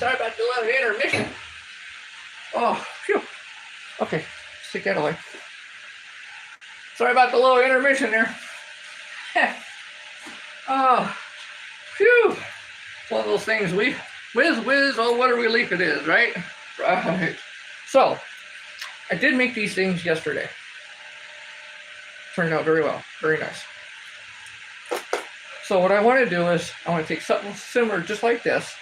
Speaker 1: sorry about the little intermission. Oh, phew. Okay, let's take that away. Sorry about the little intermission there. Oh, phew. It's one of those things whiz, oh, what a relief it is, right? Right. So, I did make these things yesterday. Turned out very well, very nice. So what I want to do is, I want to take something similar just like this,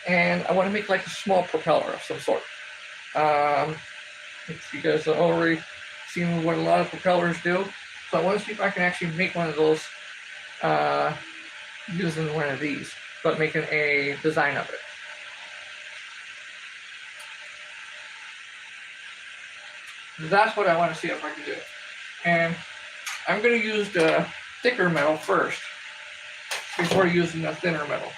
Speaker 1: and I want to make like a small propeller of some sort. If you guys have already seen what a lot of propellers do. So I want to see if I can actually make one of those using one of these, but making a design of it. That's what I want to see if I can do. And I'm going to use the thicker metal first before using the thinner metal,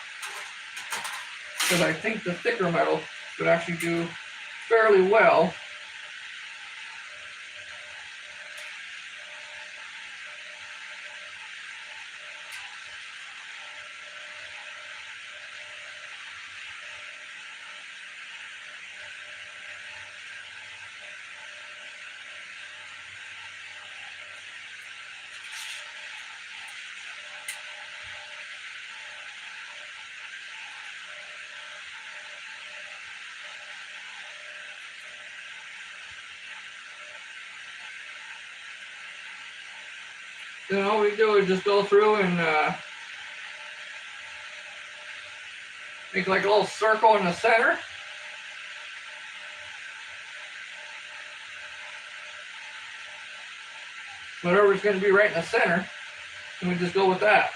Speaker 1: because I think the thicker metal would actually do fairly well. Then all we do is just go through and make like a little circle in the center. Whatever's going to be right in the center, and we just go with that.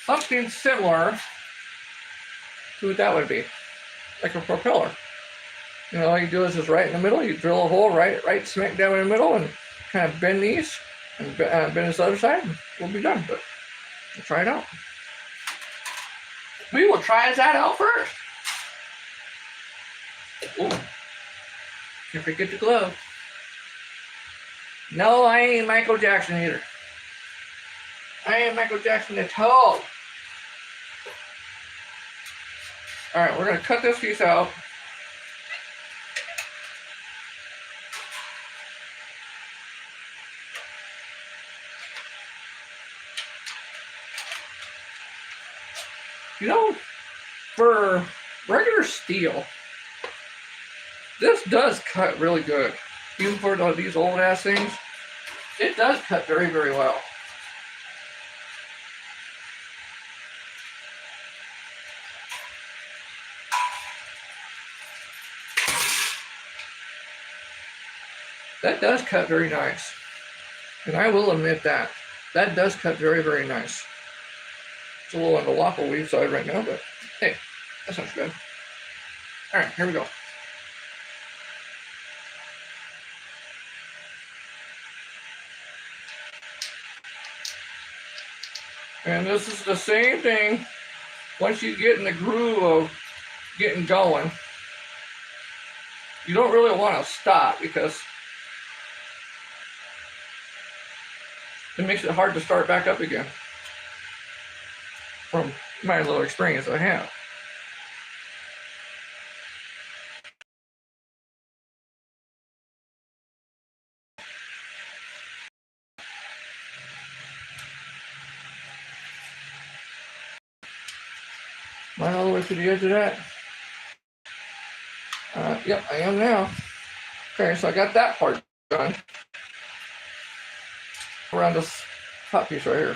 Speaker 1: Something similar to what that would be, like a propeller. You know, all you do is just right in the middle, you drill a hole right smack down in the middle, and kind of bend these, and bend this other side, and we'll be done. But we'll try it out. We will try that out first. Ooh. Can't forget the glove. No, I ain't Michael Jackson either. I ain't Michael Jackson at all. Alright, we're going to cut this piece out. You know, for regular steel, this does cut really good. Even for these old ass things, it does cut very, very well. That does cut very nice. And I will admit that. That does cut very, very nice. It's a little on the waffle weave side right now, but hey, that's not too bad. Alright, here we go. And this is the same thing. Once you get in the groove of getting going, you don't really want to stop, because it makes it hard to start back up again. From my little experience I have. Am I all the way to the edge of that? Yep, I am now. Okay, so I got that part done. Around this top piece right here.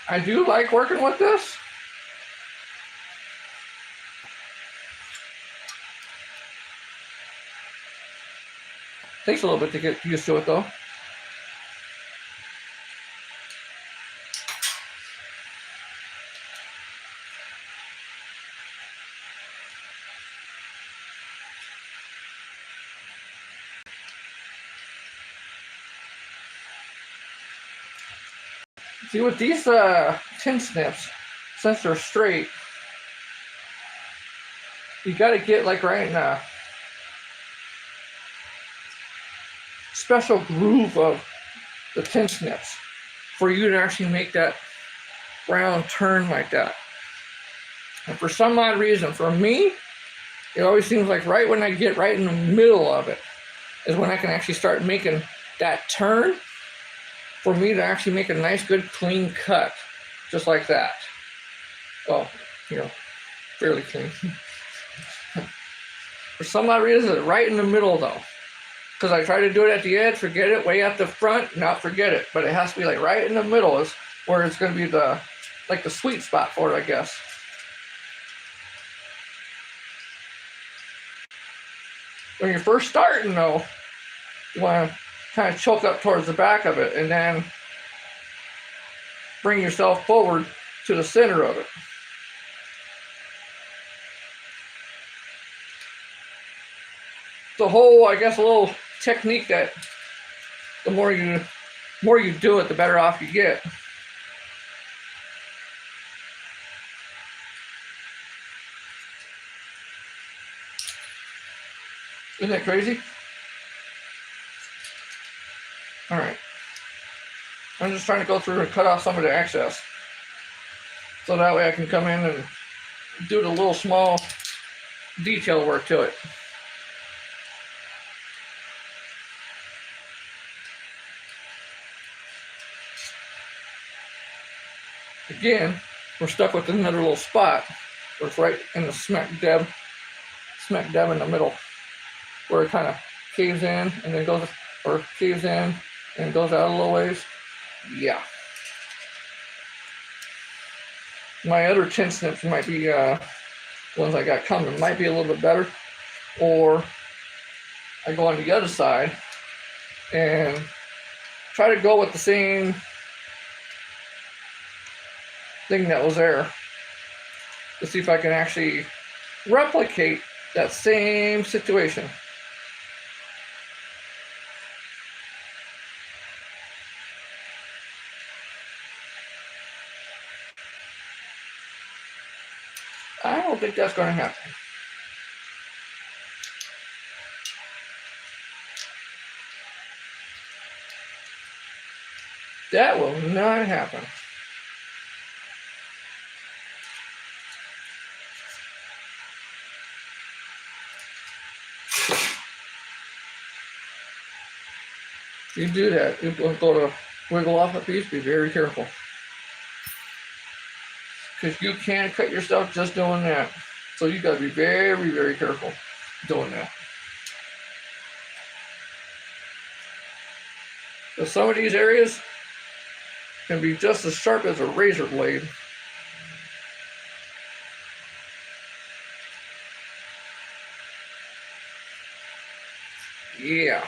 Speaker 1: I do like working with this. Takes a little bit to get used to it though. See, with these tin snips, since they're straight, you got to get like right in a special groove of the tin snips for you to actually make that round turn like that. And for some odd reason, for me, it always seems like right when I get right in the middle of it is when I can actually start making that turn for me to actually make a nice, good, clean cut, just like that. Well, you know, fairly clean. For some odd reason, it's right in the middle though. Because I try to do it at the edge, forget it, way at the front, not forget it. But it has to be like right in the middle is where it's going to be the, like the sweet spot for it, I guess. When you're first starting though, you want to kind of choke up towards the back of it and then bring yourself forward to the center of it. The whole, I guess, a little technique that the more you do it, the better off you get. Isn't that crazy? All right. I'm just trying to go through and cut off some of the excess. So that way I can come in and do the little small detail work to it. Again, we're stuck with another little spot where it's right in the smack dab in the middle, where it kind of caves in and then goes, or caves in and goes out a little ways. Yeah. My other tin snips might be ones I got coming might be a little bit better, or I go on the other side and try to go with the same thing that was there to see if I can actually replicate that same situation. I don't think that's going to happen. That will not happen. If you do that, it will go to wiggle off a piece. Be very careful, because you can cut yourself just doing that. So you got to be very, very careful doing that. Because some of these areas can be just as sharp as a razor blade. Yeah.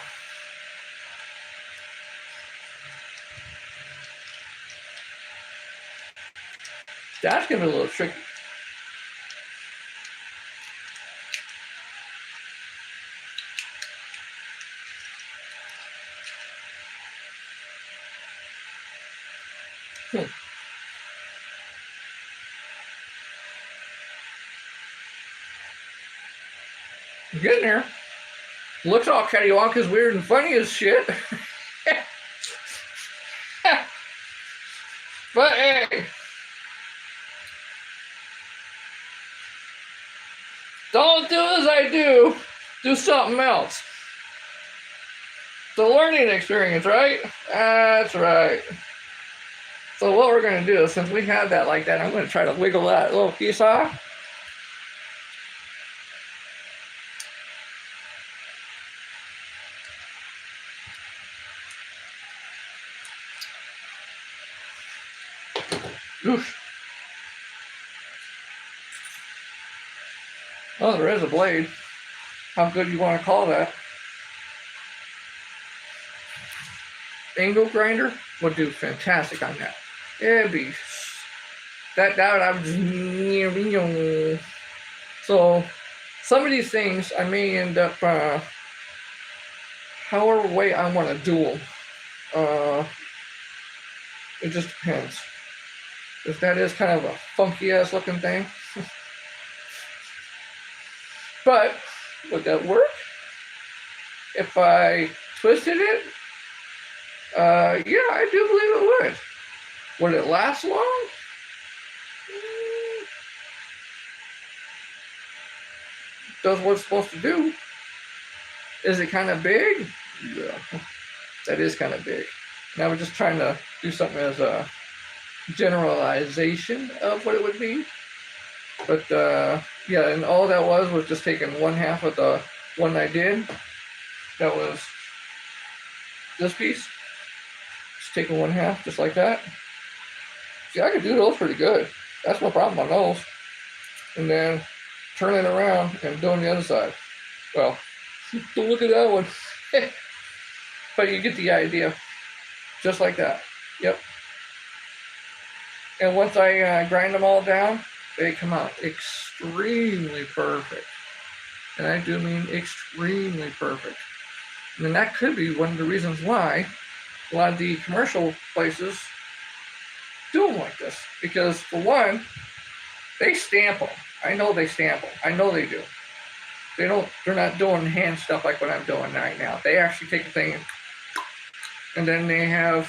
Speaker 1: That's going to be a little tricky. I'm getting there. Looks all cattywampus, weird and funny as shit. But hey, don't do as I do. Do something else. It's a learning experience, right? That's right. So what we're going to do, since we have that like that, I'm going to try to wiggle that little piece off. Oof. Oh, there is a blade. How good you want to call that? angle grinder would do fantastic on that. It'd be that I would just, so some of these things I may end up however way I want to do them. It just depends. If that is kind of a funky ass looking thing. But would that work? If I twisted it? Yeah, I do believe it would. Would it last long? Does what it's supposed to do. Is it kind of big? Yeah, that is kind of big. Now we're just trying to do something as a generalization of what it would be. But yeah, and all that was just taking 1/2 of the one I did. That was this piece. Just taking 1/2, just like that. See, I could do those pretty good. That's no problem on those. And then turning around and doing the other side. Well, don't look at that one. But you get the idea. Just like that. Yep. And once I grind them all down, they come out extremely perfect. And I do mean extremely perfect. And that could be one of the reasons why a lot of the commercial places do them like this. Because for one, they stamp them. I know they stamp them. I know they do. They're not doing hand stuff like what I'm doing right now. They actually take a thing and then they'll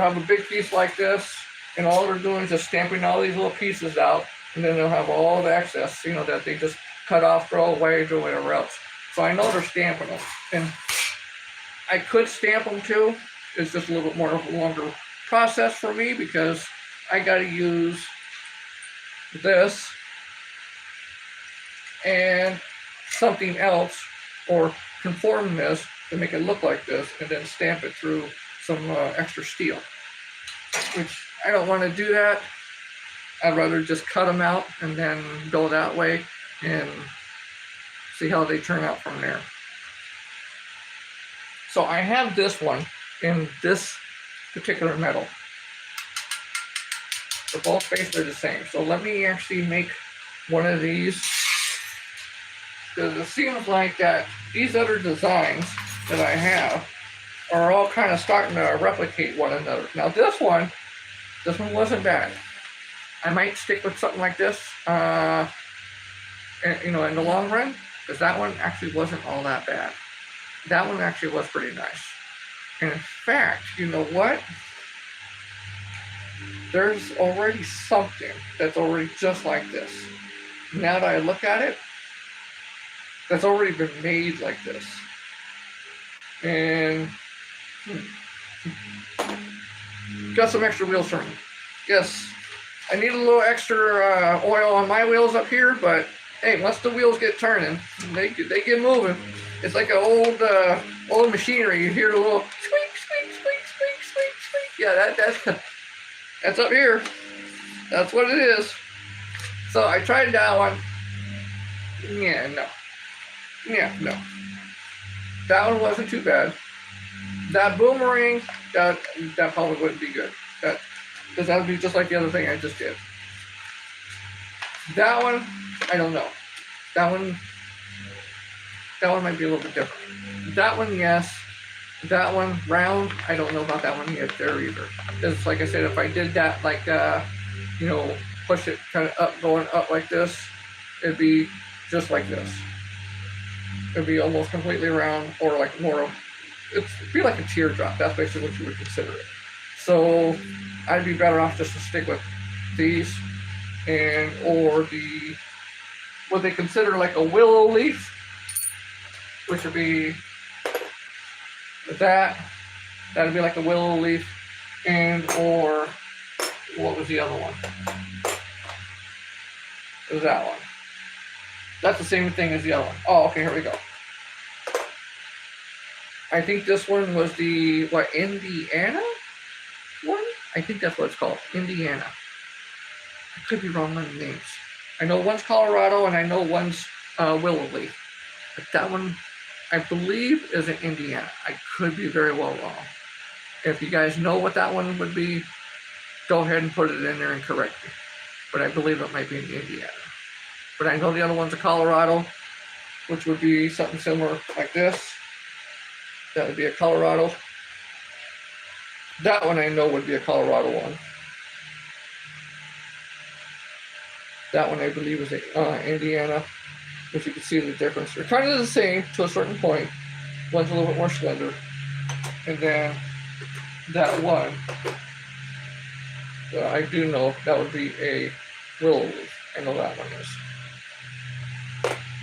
Speaker 1: have a big piece like this, and all they're doing is just stamping all these little pieces out, and then they'll have all the excess, that they just cut off, throw away, do whatever else. So I know they're stamping them, and I could stamp them too. It's just a little bit more of a longer process for me because I got to use this and something else, or conform this to make it look like this, and then stamp it through some extra steel, which I don't want to do that. I'd rather just cut them out and then go that way and see how they turn out from there. So I have this one in this particular metal. They're both basically the same. So let me actually make one of these, because it seems like that these other designs that I have are all kind of starting to replicate one another. Now this one wasn't bad. I might stick with something like this, in the long run, because that one actually wasn't all that bad. That one actually was pretty nice. And in fact, you know what? There's already something that's already just like this. Now that I look at it, that's already been made like this. And got some extra wheels turning. Yes, I need a little extra oil on my wheels up here, but hey, once the wheels get turning, they get moving. It's like an old machinery. You hear the little squeak, squeak, squeak, squeak, squeak, squeak. Yeah, that's up here. That's what it is. So I tried that one. Yeah, no. That one wasn't too bad. That boomerang, that probably wouldn't be good. Because that would be just like the other thing I just did. That one, I don't know. That one might be a little bit different. That one, yes. That one, round, I don't know about that one yet there either. Because like I said, if I did that like, push it kind of up, going up like this, it'd be just like this. It'd be almost completely round, or like more, it'd be like a teardrop. That's basically what you would consider it. So I'd be better off just to stick with these, or what they consider like a willow leaf, which would be that. That'd be like a willow leaf, or what was the other one? It was that one. That's the same thing as the other one. Oh, okay, here we go. I think this one was the, Indiana one? I think that's what it's called, Indiana. I could be wrong on the names. I know one's Colorado and I know one's Willow Leaf. But that one, I believe is in Indiana. I could be very well wrong. If you guys know what that one would be, go ahead and put it in there and correct me. But I believe it might be in Indiana. But I know the other one's in Colorado, which would be something similar like this. That would be a Colorado. That one I know would be a Colorado one. That one I believe is Indiana, which you can see the difference. They're kind of the same to a certain point. One's a little bit more slender. And then that one, I do know that would be a willow leaf. I know that one is.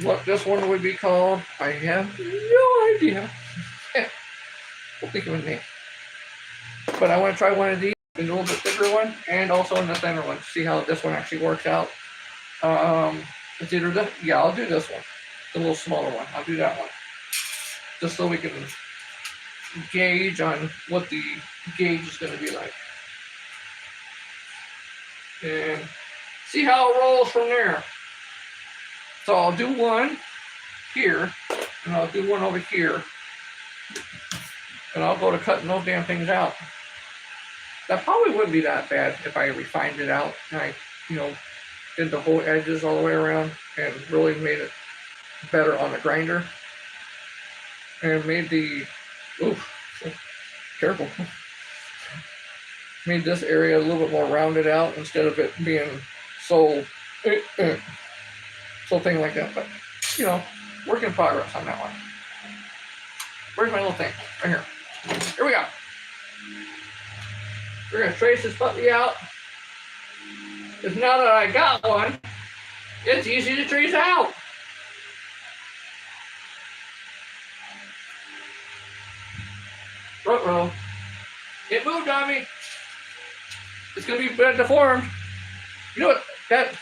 Speaker 1: What this one would be called, I have no idea. We'll think of a name. But I want to try one of these, a little bit bigger one, and also in the thinner one. See how this one actually works out. It's either this, yeah, I'll do this one, the little smaller one. I'll do that one, just so we can gauge on what the gauge is going to be like, and see how it rolls from there. So I'll do one here, and I'll do one over here, and I'll go to cutting those damn things out. That probably wouldn't be that bad if I refined it out and I, did the whole edges all the way around and really made it better on the grinder. And made the, careful. Made this area a little bit more rounded out instead of it being so thing like that. But, work in progress on that one. Where's my little thing? Right here. Here we go. We're going to trace this puppy out. Because now that I got one, it's easy to trace out. Uh-oh. It moved on me. It's going to be deformed. You know what? That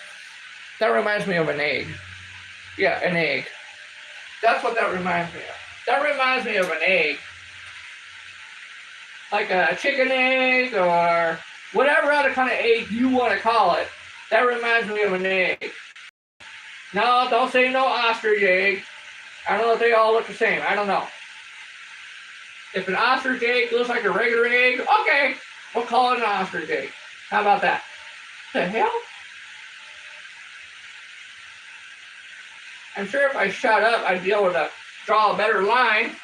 Speaker 1: reminds me of an egg. Yeah, an egg. That's what that reminds me of. That reminds me of an egg. Like a chicken egg or whatever other kind of egg you want to call it. That reminds me of an egg. No, don't say no ostrich egg. I don't know if they all look the same. I don't know. If an ostrich egg looks like a regular egg, okay, we'll call it an ostrich egg. How about that? The hell? I'm sure if I shut up, I'd be able to draw a better line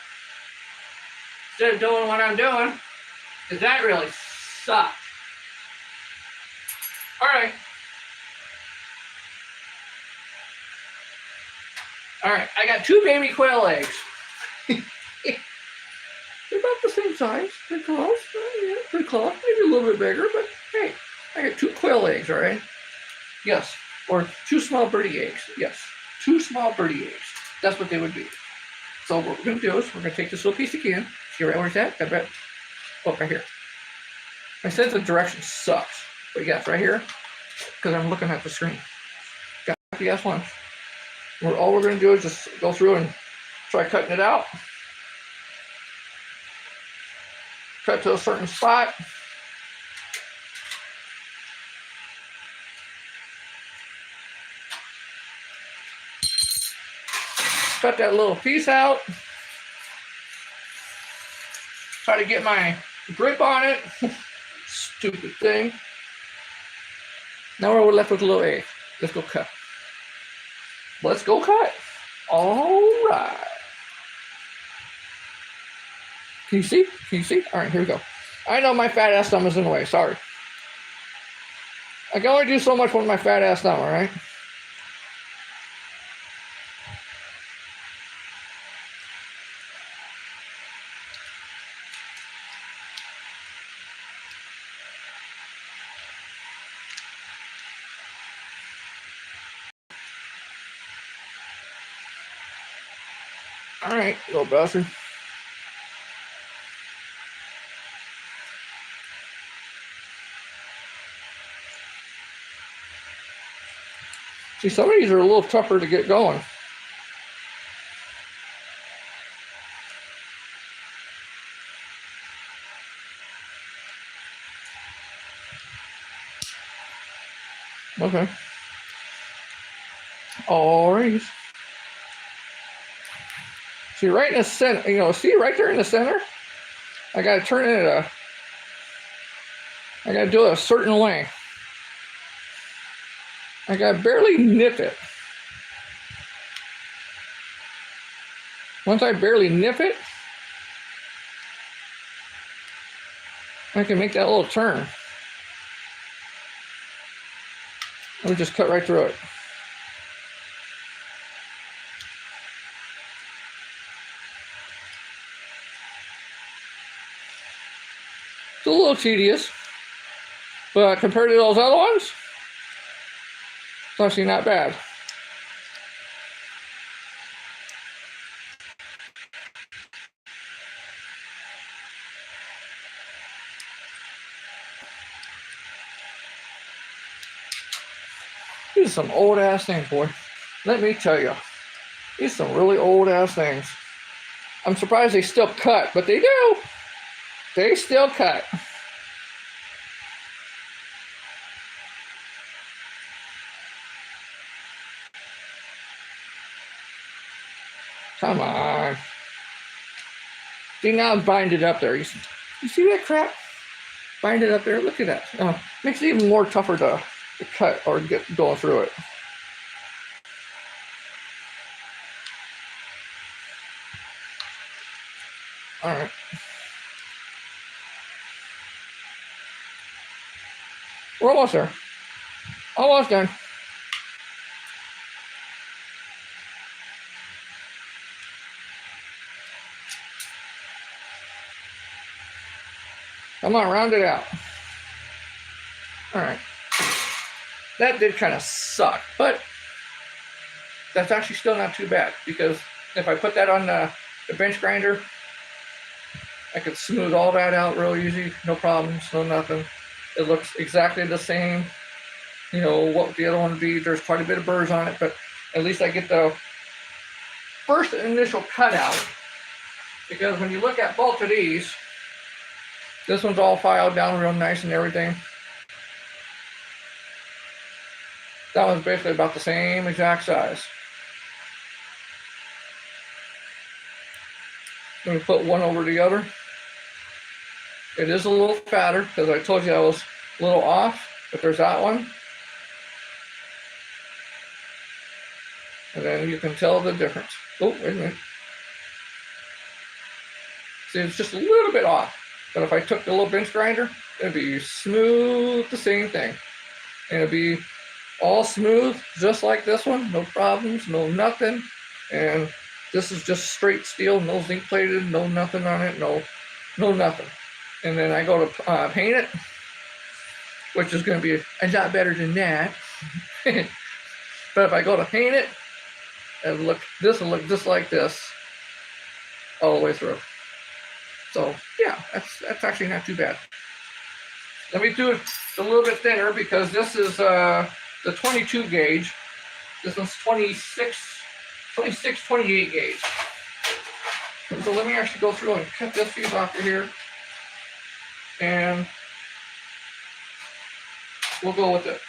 Speaker 1: instead of doing what I'm doing, because that really sucked. All right. All right, I got 2 baby quail eggs. They're about the same size. They're close. Yeah, pretty close. Maybe a little bit bigger, but hey, I got 2 quail eggs, all right? Yes, or 2 small birdie eggs. Yes, 2 small birdie eggs. That's what they would be. So what we're going to do is we're going to take this little piece of can. See right where it's at? Oh, right here. My sense of direction sucks. But yes, right here, because I'm looking at the screen. Got the S1. All we're going to do is just go through and try cutting it out. Cut to a certain spot. Cut that little piece out. Try to get my grip on it. Stupid thing. Now we're left with a little egg. Let's go cut. Let's go cut. All right. Can you see? Can you see? All right, here we go. I know my fat ass thumb is in the way. Sorry. I can only do so much with my fat ass thumb, all right? All right, little bastard. See, some of these are a little tougher to get going. Okay. All right. See right in the center, you know, see right there in the center? I gotta turn it I gotta do it a certain length. I gotta barely nip it. Once I barely nip it, I can make that little turn. Let me just cut right through it. It's a little tedious, but compared to those other ones, it's actually not bad. These are some old ass things, boy. Let me tell you. These are some really old ass things. I'm surprised they still cut, but they do. They still cut. Come on. See, now I'm binding it up there. You see that crap? Bind it up there. Look at that. Makes it even more tougher to cut or get going through it. All right. We're almost there. Almost done. Come on, round it out. All right. That did kind of suck, but that's actually still not too bad, because if I put that on the bench grinder, I could smooth all that out real easy, no problems, no nothing. It looks exactly the same. You know what the other one would be. There's quite a bit of burrs on it, but at least I get the first initial cutout. Because when you look at both of these, this one's all filed down real nice and everything. That one's basically about the same exact size. Let me put one over the other. It is a little fatter because I told you I was a little off, but there's that one. And then you can tell the difference. Oh, wait a minute. See, it's just a little bit off. But if I took the little bench grinder, it'd be smooth, the same thing. And it'd be all smooth, just like this one. No problems, no nothing. And this is just straight steel, no zinc plated, no nothing on it, no nothing. And then I go to paint it, which is going to be a lot better than that. But if I go to paint it, this will look just like this all the way through. So yeah, that's actually not too bad. Let me do it a little bit thinner, because this is the 22 gauge. This one's 26, 28 gauge. So let me actually go through and cut this piece off of here, and we'll go with it.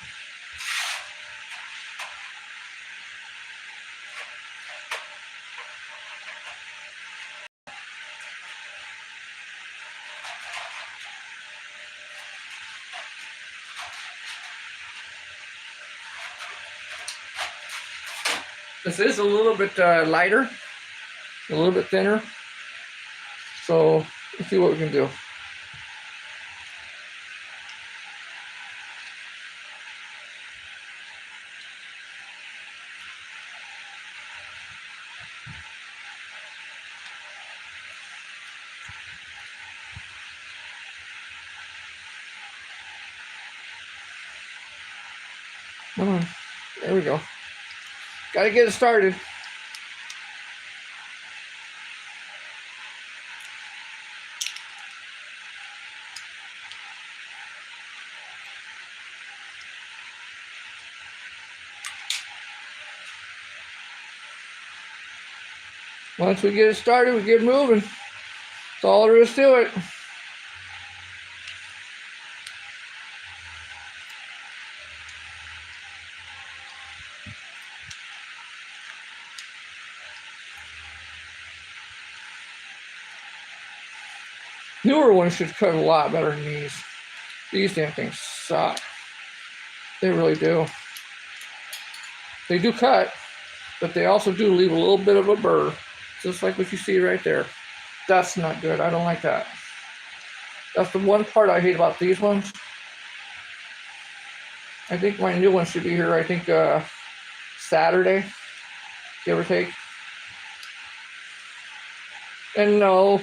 Speaker 1: This is a little bit lighter, a little bit thinner. So let's see what we can do. Come on, there we go. Gotta get it started. Once we get it started, we get moving. That's all there is to it. Newer ones should cut a lot better than these. These damn things suck. They really do. They do cut, but they also do leave a little bit of a burr, just like what you see right there. That's not good. I don't like that. That's the one part I hate about these ones. I think my new one should be here, I think Saturday, give or take. And no,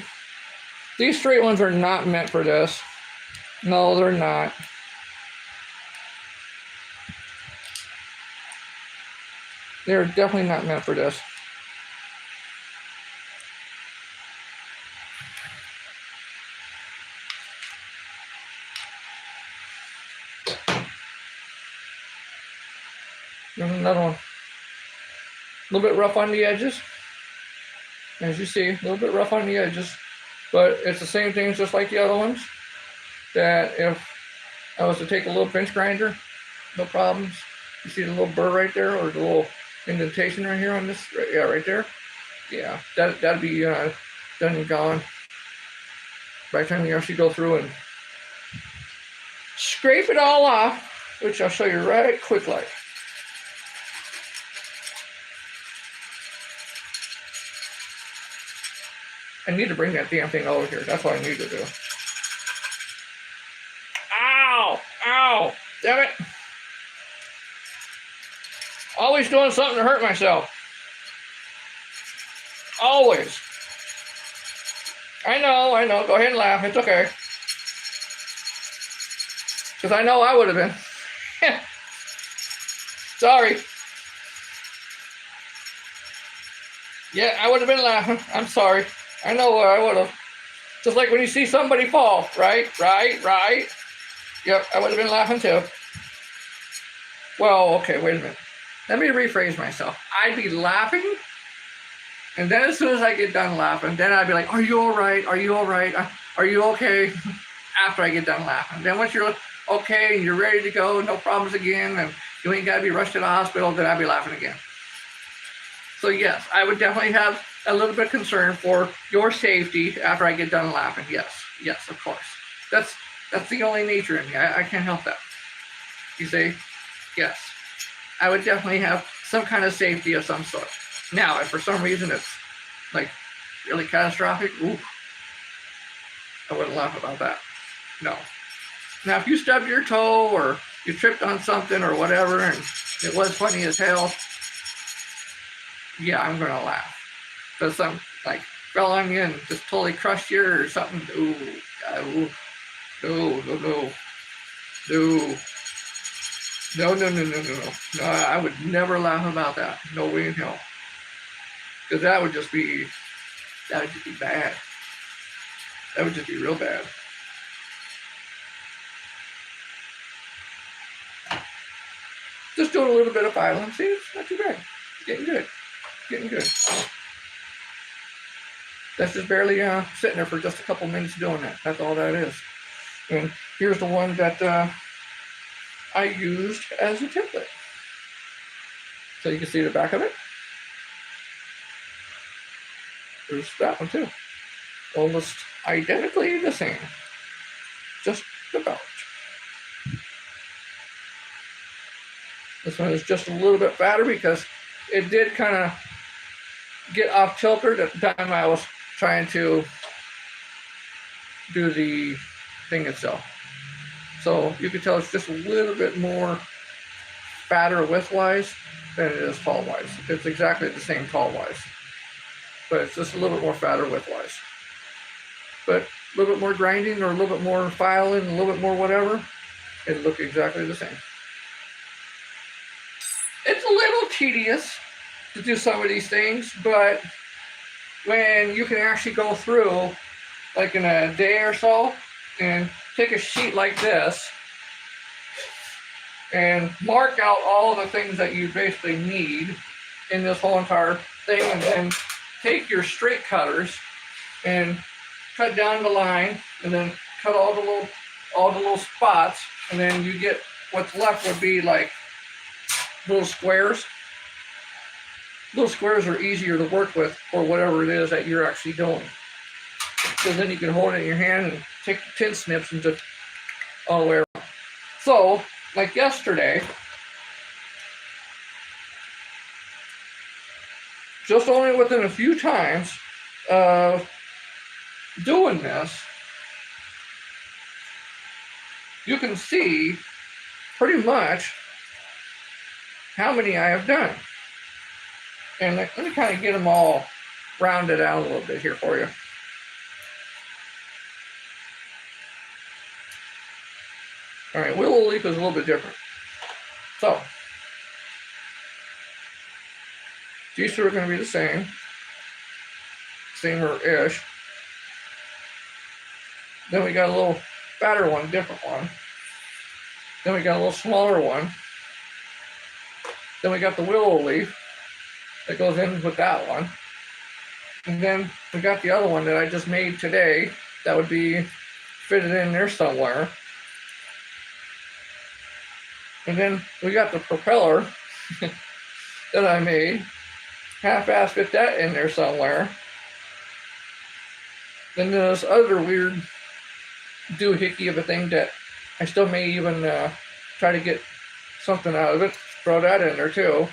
Speaker 1: these straight ones are not meant for this. No, they're not. They're definitely not meant for this. There's another one. A little bit rough on the edges. As you see, a little bit rough on the edges. But it's the same thing just like the other ones. That if I was to take a little pinch grinder, no problems. You see the little burr right there, or the little indentation right here on this? Yeah, right there. Yeah, that'd be done and gone by the time you actually go through and scrape it all off, which I'll show you right quick like. I need to bring that damn thing over here. That's what I need to do. Ow! Ow! Damn it! Always doing something to hurt myself. Always. I know. Go ahead and laugh. It's okay. Because I know I would have been. Sorry. Yeah, I would have been laughing. I'm sorry. I know I would have. Just like when you see somebody fall, right? Yep, I would have been laughing too. Well, okay, wait a minute. Let me rephrase myself. I'd be laughing, and then as soon as I get done laughing, then I'd be like, are you all right? Are you all right? Are you okay? After I get done laughing. Then once you're okay and you're ready to go, no problems again, and you ain't got to be rushed to the hospital, then I'd be laughing again. So yes, I would definitely have a little bit of concern for your safety after I get done laughing. Yes, of course. That's the only nature in me. I can't help that. You see? Yes. I would definitely have some kind of safety of some sort. Now, if for some reason it's like really catastrophic, ooh, I wouldn't laugh about that. No. Now, if you stubbed your toe or you tripped on something or whatever and it was funny as hell, yeah, I'm gonna laugh. Because some like fell on you and just totally crushed you or something. Ooh, no. I would never laugh about that. No way in hell. Because that would just be bad. That would just be real bad. Just doing a little bit of filing. See, it's not too bad. Getting good. That's just barely sitting there for just a couple minutes doing that. That's all that is. And here's the one that I used as a template. So you can see the back of it. There's that one too. Almost identically the same. Just about. This one is just a little bit fatter because it did kind of get off kilter at the time I was trying to do the thing itself. So you can tell it's just a little bit more fatter width-wise than it is tall-wise. It's exactly the same tall-wise, but it's just a little bit more fatter width-wise. But a little bit more grinding or a little bit more filing, a little bit more whatever, it'll look exactly the same. It's a little tedious to do some of these things, but when you can actually go through like in a day or so and take a sheet like this and mark out all the things that you basically need in this whole entire thing, and then take your straight cutters and cut down the line and then cut all the little spots, and then you get what's left would be like little squares. Little squares are easier to work with for whatever it is that you're actually doing. because then you can hold it in your hand and take the tin snips and just all the way around. So, like yesterday, just only within a few times of doing this, you can see pretty much how many I have done. And let me kind of get them all rounded out a little bit here for you. All right, willow leaf is a little bit different. So, these two are going to be the same-ish. Then we got a little fatter one, different one. Then we got a little smaller one. Then we got the willow leaf that goes in with that one. And then we got the other one that I just made today that would be fitted in there somewhere. And then we got the propeller that I made. Half-ass fit that in there somewhere. Then this other weird doohickey of a thing that I still may even try to get something out of it. Throw that in there too.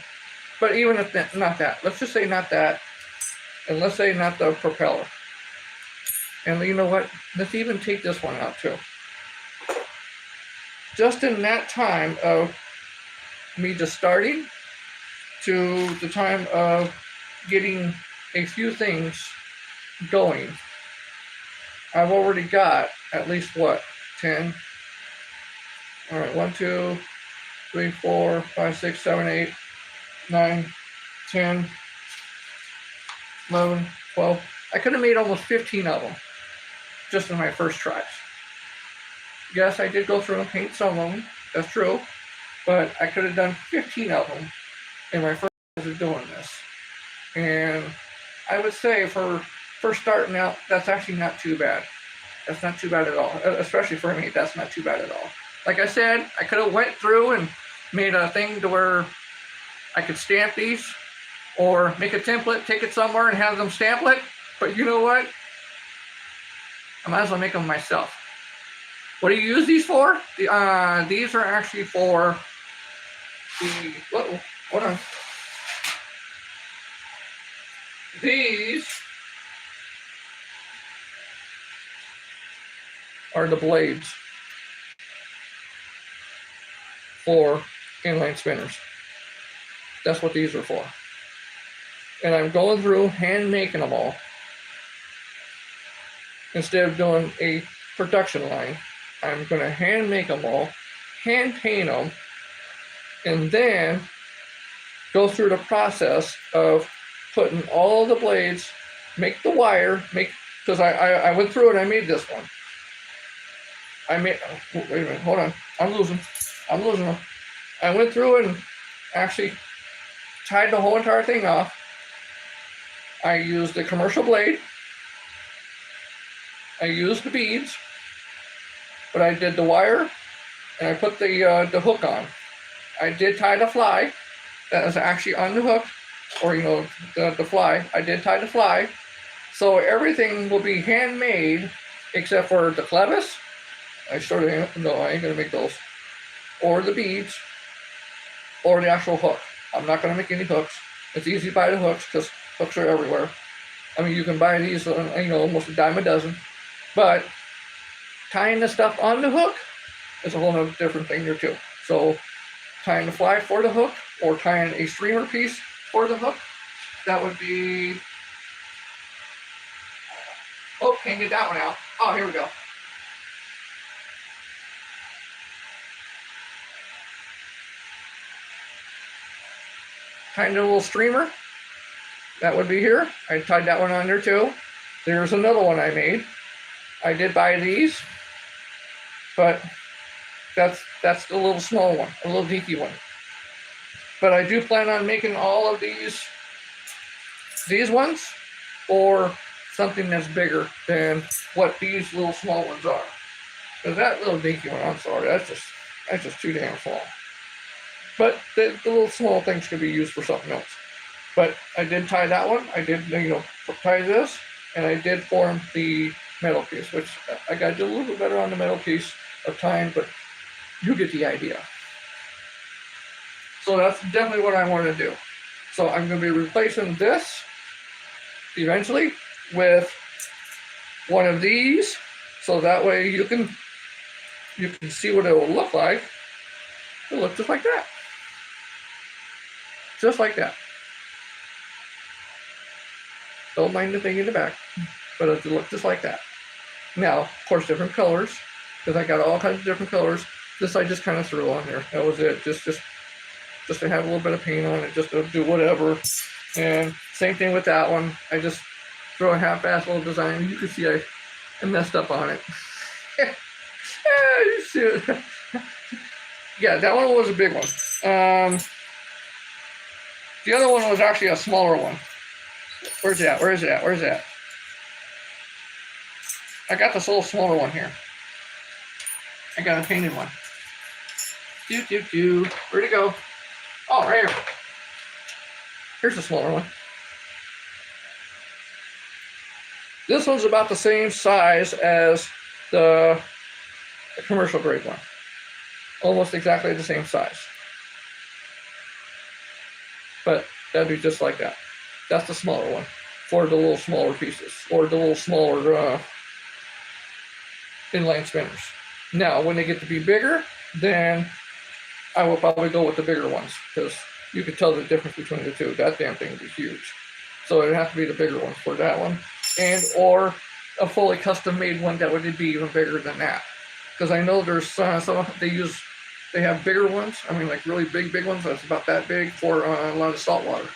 Speaker 1: But even if not that, let's just say not that. And let's say not the propeller. And you know what? Let's even take this one out too. Just in that time of me just starting to the time of getting a few things going, I've already got at least what, 10? All right, 1, 2, 3, 4, 5, 6, 7, 8, 9, 10, 11, 12. I could have made almost 15 of them just in my first tries. Yes, I did go through and paint some of them, that's true, but I could have done 15 of them in my first tries of doing this. And I would say for starting out, that's actually not too bad. That's not too bad at all, especially for me, that's not too bad at all. Like I said, I could have went through and made a thing to where I could stamp these or make a template, take it somewhere and have them stamp it, but you know what? I might as well make them myself. What do you use these for? These are actually for the, hold on. These are the blades for inline spinners. That's what these are for. And I'm going through hand making them all instead of doing a production line. I'm going to hand make them all, hand paint them, and then go through the process of putting all the blades, make the wire, because I went through it, I made this one. Wait a minute, hold on, I'm losing them. I went through and actually tied the whole entire thing off. I used the commercial blade. I used the beads, but I did the wire and I put the hook on. I did tie the fly that is actually on the hook, or you know, the fly. I did tie the fly. So everything will be handmade except for the clevis. I ain't gonna make those. Or the beads, or the actual hook. I'm not gonna make any hooks. It's easy to buy the hooks because hooks are everywhere. I mean, you can buy these, you know, almost a dime a dozen. But tying the stuff on the hook is a whole other different thing there too. So tying the fly for the hook, or tying a streamer piece for the hook, that would be, oh, can't get that one out. Oh, here we go. Tying a little streamer, that would be here. I tied that one on there too. There's another one I made. I did buy these, but that's a little small one, a little dinky one. But I do plan on making all of these ones, or something that's bigger than what these little small ones are. Because that little dinky one, I'm sorry, that's just too damn small. But the little small things could be used for something else. But I did tie that one. I did, you know, tie this, and I did form the metal piece, which I got to do a little bit better on the metal piece of time, but you get the idea. So that's definitely what I want to do. So I'm going to be replacing this eventually with one of these, so that way you can see what it will look like. It'll look just like that. Just like that. Don't mind the thing in the back, but it'll look just like that. Now, of course, different colors, because I got all kinds of different colors. This I just kind of threw on there. That was it. Just to have a little bit of paint on it, just to do whatever. And same thing with that one. I just throw a half-assed little design. You can see I messed up on it. Yeah, that one was a big one. The other one was actually a smaller one. Where's it at? Where is it at? Where's it at? I got this little smaller one here. I got a painted one. Where'd it go? Oh, right here. Here's a smaller one. This one's about the same size as the commercial grade one. Almost exactly the same size. But that'd be just like that. That's the smaller one for the little smaller pieces, or the little smaller inline spinners. Now, when they get to be bigger, then I will probably go with the bigger ones, because you can tell the difference between the two. That damn thing would be huge. So it'd have to be the bigger one for that one, and or a fully custom made one that would be even bigger than that. Because I know there's some they have bigger ones. I mean, like really big ones that's about that big for a lot of salt water.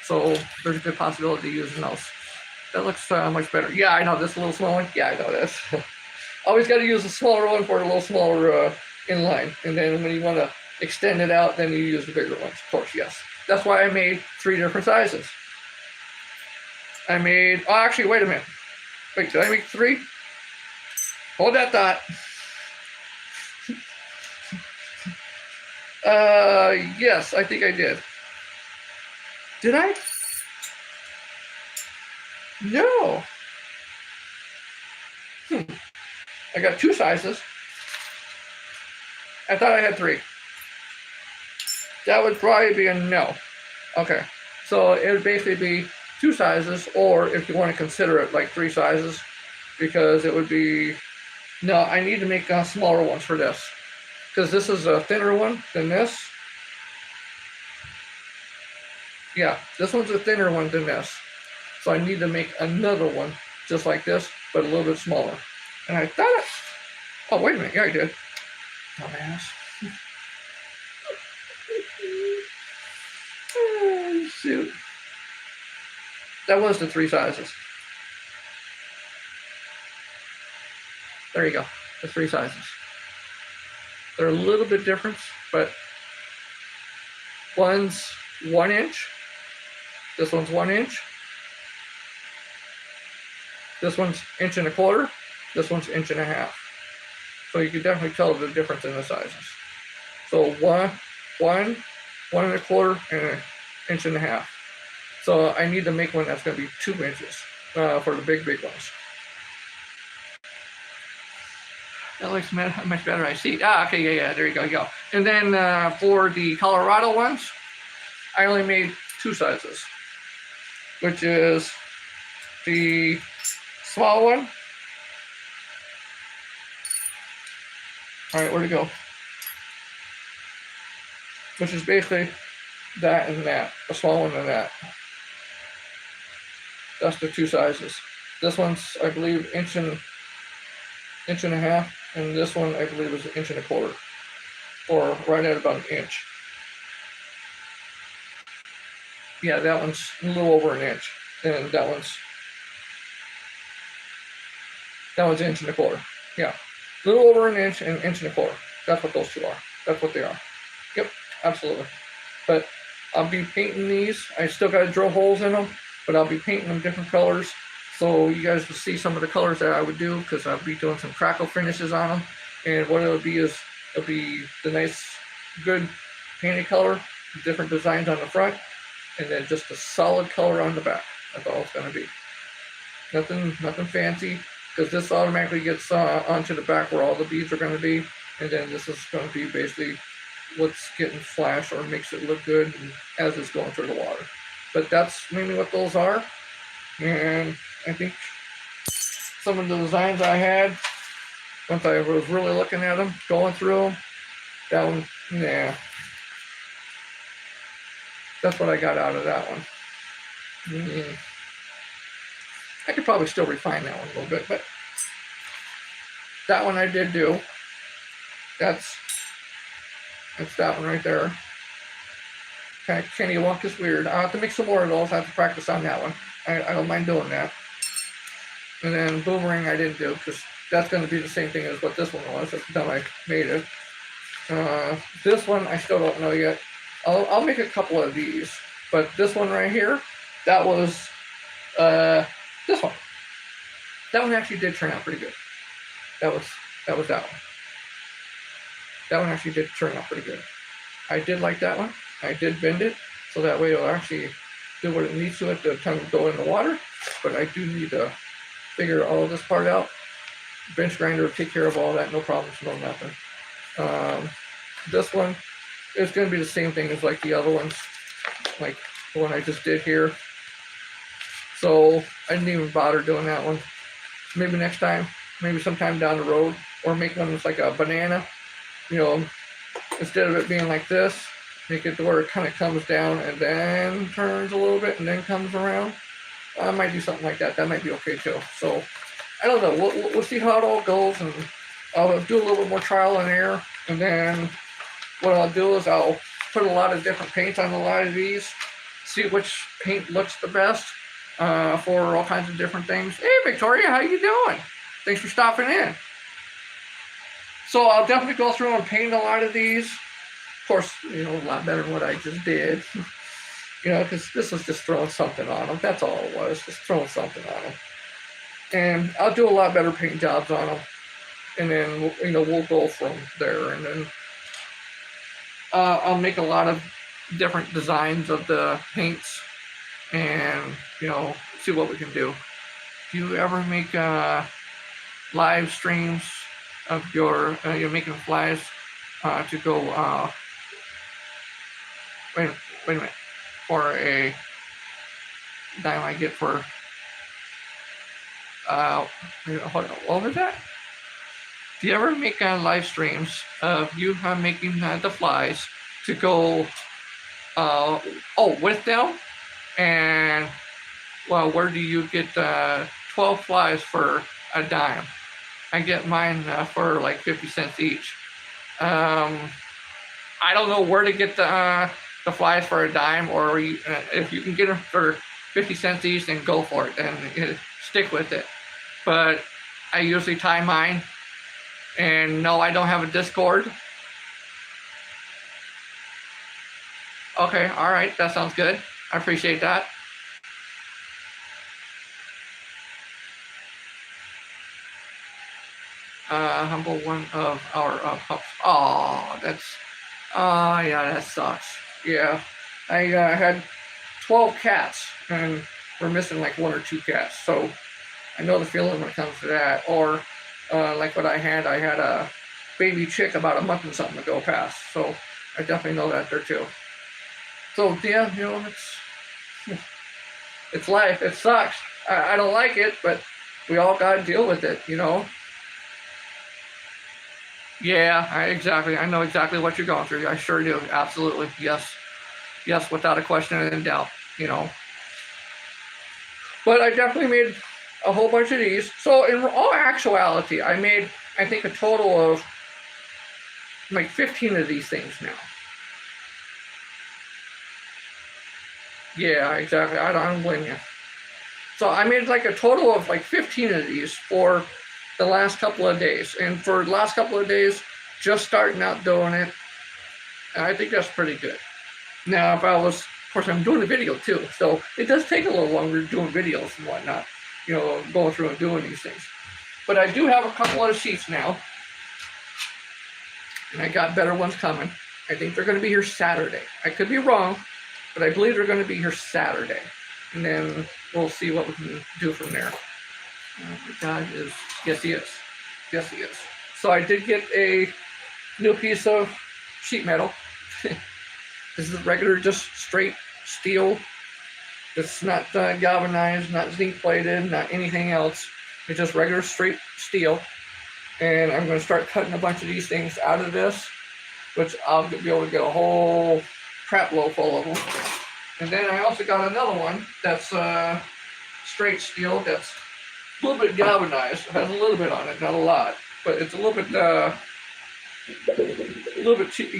Speaker 1: So there's a good possibility of using those. That looks much better. Yeah, I know this little small one. Yeah, I know this. Always got to use a smaller one for a little smaller inline, and then when you want to extend it out, then you use the bigger ones. Of course, yes. That's why I made 3 different sizes. I made. Oh, actually, wait a minute. Wait, did I make 3? Hold that thought. Yes, I think I did. Did I? No. I got 2 sizes. I thought I had 3. That would probably be a no. Okay. So it would basically be 2 sizes, or if you want to consider it like 3 sizes, because it would be, no, I need to make smaller ones for this. Because this is a thinner one than this. Yeah, this one's a thinner one than this. So I need to make another one just like this, but a little bit smaller. And I thought it, oh, wait a minute, yeah, I did. Dumbass. Oh, shoot. That was the 3 sizes. There you go, the 3 sizes. They're a little bit different, but one's 1 inch. This one's 1 inch. This one's 1.25 inches. This one's 1.5 inches. So you can definitely tell the difference in the sizes. So 1.25 and 1.5 inches. So I need to make one that's going to be 2 inches for the big ones. That looks much better. I see. Ah, okay, yeah, there you go. And then for the Colorado ones, I only made 2 sizes, which is the small one. All right, where'd it go? Which is basically that and that, a small one and that. That's the 2 sizes. This one's, I believe, 1.5 inches. And this one, I believe, is 1.25 inches, or right at about 1 inch. Yeah, that one's a little over 1 inch, and that one's 1.25 inches. Yeah, a little over 1 inch and 1.25 inches. That's what those 2 are. That's what they are. Yep, absolutely. But I'll be painting these. I still got to drill holes in them, but I'll be painting them different colors. So you guys will see some of the colors that I would do, because I'll be doing some crackle finishes on them. And what it'll be is, it'll be the nice, good painted color, different designs on the front, and then just a solid color on the back. That's all it's going to be. Nothing fancy. because this automatically gets onto the back where all the beads are going to be, and then this is going to be basically what's getting flashed or makes it look good as it's going through the water. But that's mainly what those are. And I think some of the designs I had, once I was really looking at them, going through them, that one, yeah, that's what I got out of that one. I could probably still refine that one a little bit, but that one I did do. That's that one right there. Kind of Kenny Walk is weird. I'll have to make some more of those. I have to practice on that one. I don't mind doing that. And then Boomerang I didn't do because that's going to be the same thing as what this one was at the time I made it. This one I still don't know yet. I'll make a couple of these, but this one right here, that was this one. That one actually did turn out pretty good. That was that one. That one actually did turn out pretty good. I did like that one. I did bend it so that way it'll actually do what it needs to at the time to go in the water. But I do need to figure all of this part out. Bench grinder will take care of all that, no problems, no nothing. This one is going to be the same thing as like the other ones, like the one I just did here. So I didn't even bother doing that one. Maybe next time, maybe sometime down the road, or make one that's like a banana. You know, instead of it being like this, make it to where it kind of comes down and then turns a little bit and then comes around. I might do something like that. That might be okay too. So I don't know. We'll see how it all goes, and I'll do a little bit more trial and error. And then what I'll do is I'll put a lot of different paints on a lot of these, see which paint looks the best for all kinds of different things. Hey, Victoria, how you doing? Thanks for stopping in. So I'll definitely go through and paint a lot of these. Of course, you know, a lot better than what I just did. You know, because this was just throwing something on them. That's all it was, just throwing something on them. And I'll do a lot better paint jobs on them. And then, you know, we'll go from there. And then I'll make a lot of different designs of the paints and, you know, see what we can do. Do you ever make live streams of your, you're making flies to go, wait a minute, for a dime I get for, hold on, what was that? Do you ever make live streams of you making the flies to go, with them? And, well, where do you get 12 flies for a dime? I get mine for like 50 cents each. I don't know where to get the flies for a dime, or if you can get them for 50 cents each, then go for it and stick with it. But I usually tie mine. And no, I don't have a Discord. Okay, all right, that sounds good. I appreciate that. Humble one of our pups. Oh, yeah, that sucks. Yeah, I had 12 cats, and we're missing like 1 or 2 cats. So I know the feeling when it comes to that. Or like what I had a baby chick about a month and something ago past. So I definitely know that there too. So yeah, you know, it's life. It sucks. I don't like it, but we all got to deal with it, you know. Yeah, exactly. I know exactly what you're going through. I sure do. Absolutely. Yes, without a question and doubt, you know. But I definitely made a whole bunch of these. So in all actuality, I made, I think, a total of like 15 of these things now. Yeah, exactly. I don't blame you. So I made like a total of like 15 of these for the last couple of days. And for the last couple of days, just starting out doing it, I think that's pretty good. Now, if I was, of course, I'm doing a video too, so it does take a little longer doing videos and whatnot, you know, going through and doing these things. But I do have a couple of sheets now, and I got better ones coming. I think they're going to be here Saturday. I could be wrong, but I believe they're going to be here Saturday. And then we'll see what we can do from there. God is, yes he is. Yes he is. So I did get a new piece of sheet metal. This is regular, just straight steel. It's not galvanized, not zinc plated, not anything else. It's just regular straight steel. And I'm going to start cutting a bunch of these things out of this, which I'll be able to get a whole crap load full of them. And then I also got another one that's straight steel, that's a little bit galvanized. It has a little bit on it, not a lot, but it's a little bit you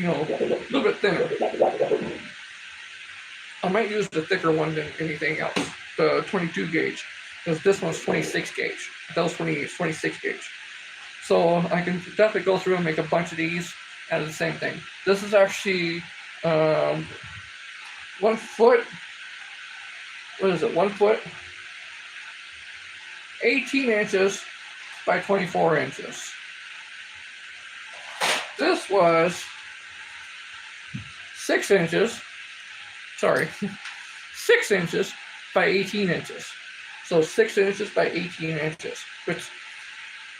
Speaker 1: know, a little bit thinner. I might use the thicker one than anything else, the 22 gauge, because this one's 26 gauge. That was 26 gauge. So I can definitely go through and make a bunch of these out of the same thing. This is actually 1 foot, what is it, 1 foot, 18 inches by 24 inches. This was 6 inches, sorry, 6 inches by 18 inches. So 6 inches by 18 inches, which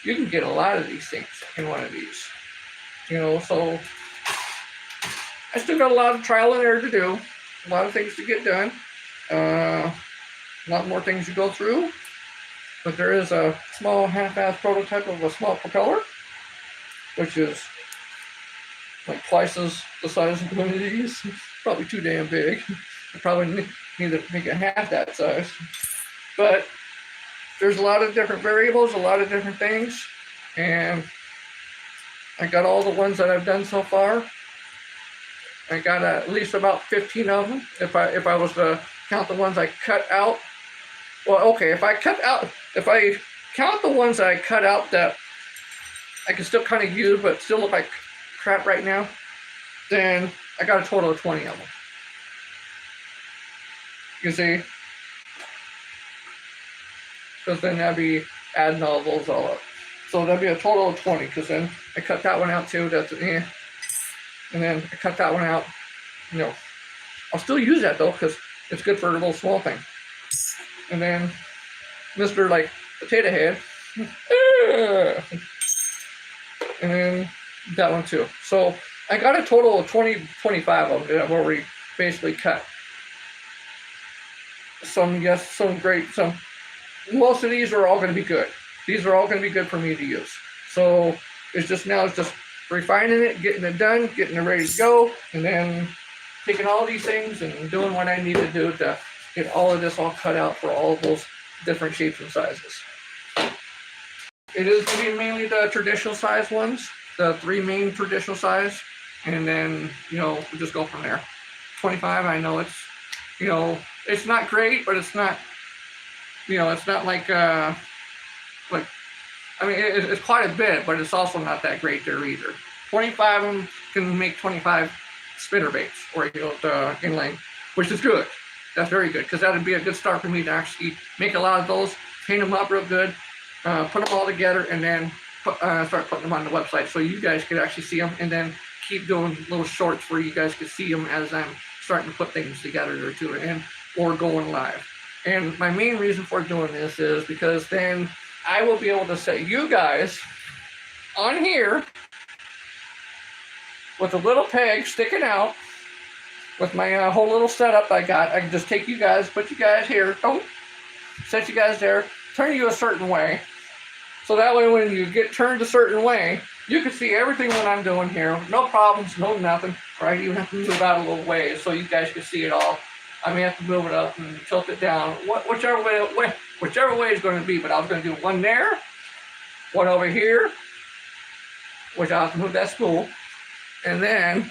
Speaker 1: you can get a lot of these things in one of these. You know, so I still got a lot of trial and error to do, a lot of things to get done, a lot more things to go through. But there is a small half-ass prototype of a small propeller, which is like twice the size of one of these. Probably too damn big. I probably need to make it half that size. But there's a lot of different variables, a lot of different things, and I got all the ones that I've done so far. I got at least about 15 of them. If I was to count the ones I cut out. Well, okay, if I count the ones that I cut out that I can still kind of use but still look like crap right now, then I got a total of 20 of them. You see? Because then that'd be adding all those all up. So that'd be a total of 20, because then I cut that one out too, that's and then I cut that one out. You know, I'll still use that though, because it's good for a little small thing. And then Mr. like Potato Head. And then that one too. So I got a total of 25 of them that I've already basically cut. Some yes, some great, some. Most of these are all going to be good. These are all going to be good for me to use. So it's just refining it, getting it done, getting it ready to go, and then taking all these things and doing what I need to do to get all of this all cut out for all of those different shapes and sizes. It is going to be mainly the traditional size ones, the 3 main traditional size, and then, you know, we just go from there. 25, I know it's, you know, it's not great, but it's not, you know, it's not like, I mean, it's quite a bit, but it's also not that great there either. 25 of them can make 25 spinner baits, or, you know, the inline, which is good. That's very good, because that would be a good start for me to actually make a lot of those, paint them up real good, put them all together, and then start putting them on the website so you guys could actually see them, and then keep doing little shorts where you guys could see them as I'm starting to put things together there too, and or going live. And my main reason for doing this is because then I will be able to set you guys on here with a little peg sticking out with my whole little setup I got. I can just take you guys, put you guys here, set you guys there, turn you a certain way. So that way when you get turned a certain way, you can see everything that I'm doing here. No problems, no nothing. Or I even have to move out a little way so you guys can see it all. I may have to move it up and tilt it down, whichever way it's going to be. But I was going to do one there, one over here, which I'll have to move that spool. And then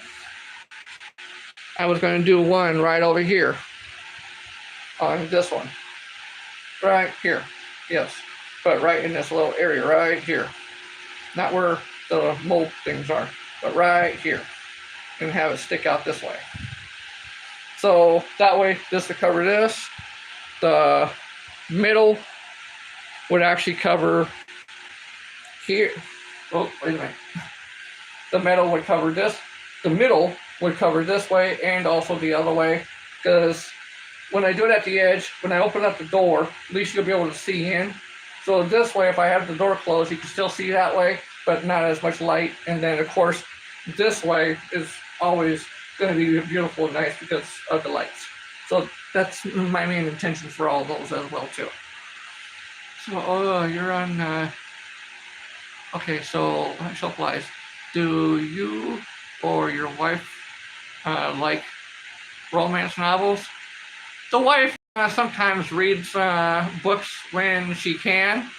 Speaker 1: I was going to do one right over here on this one. Right here, yes. But right in this little area right here. Not where the mold things are, but right here. And have it stick out this way. So that way, this would cover this. The middle would actually cover here. Oh, wait a minute. The middle would cover this. The middle would cover this way and also the other way. Because when I do it at the edge, when I open up the door, at least you'll be able to see in. So this way, if I have the door closed, you can still see that way, but not as much light. And then, of course, this way is always going to be beautiful and nice because of the lights. So that's my main intention for all those as well, too. So, you're on... Okay, so ShowFlies. Do you or your wife like romance novels? The wife sometimes reads books when she can,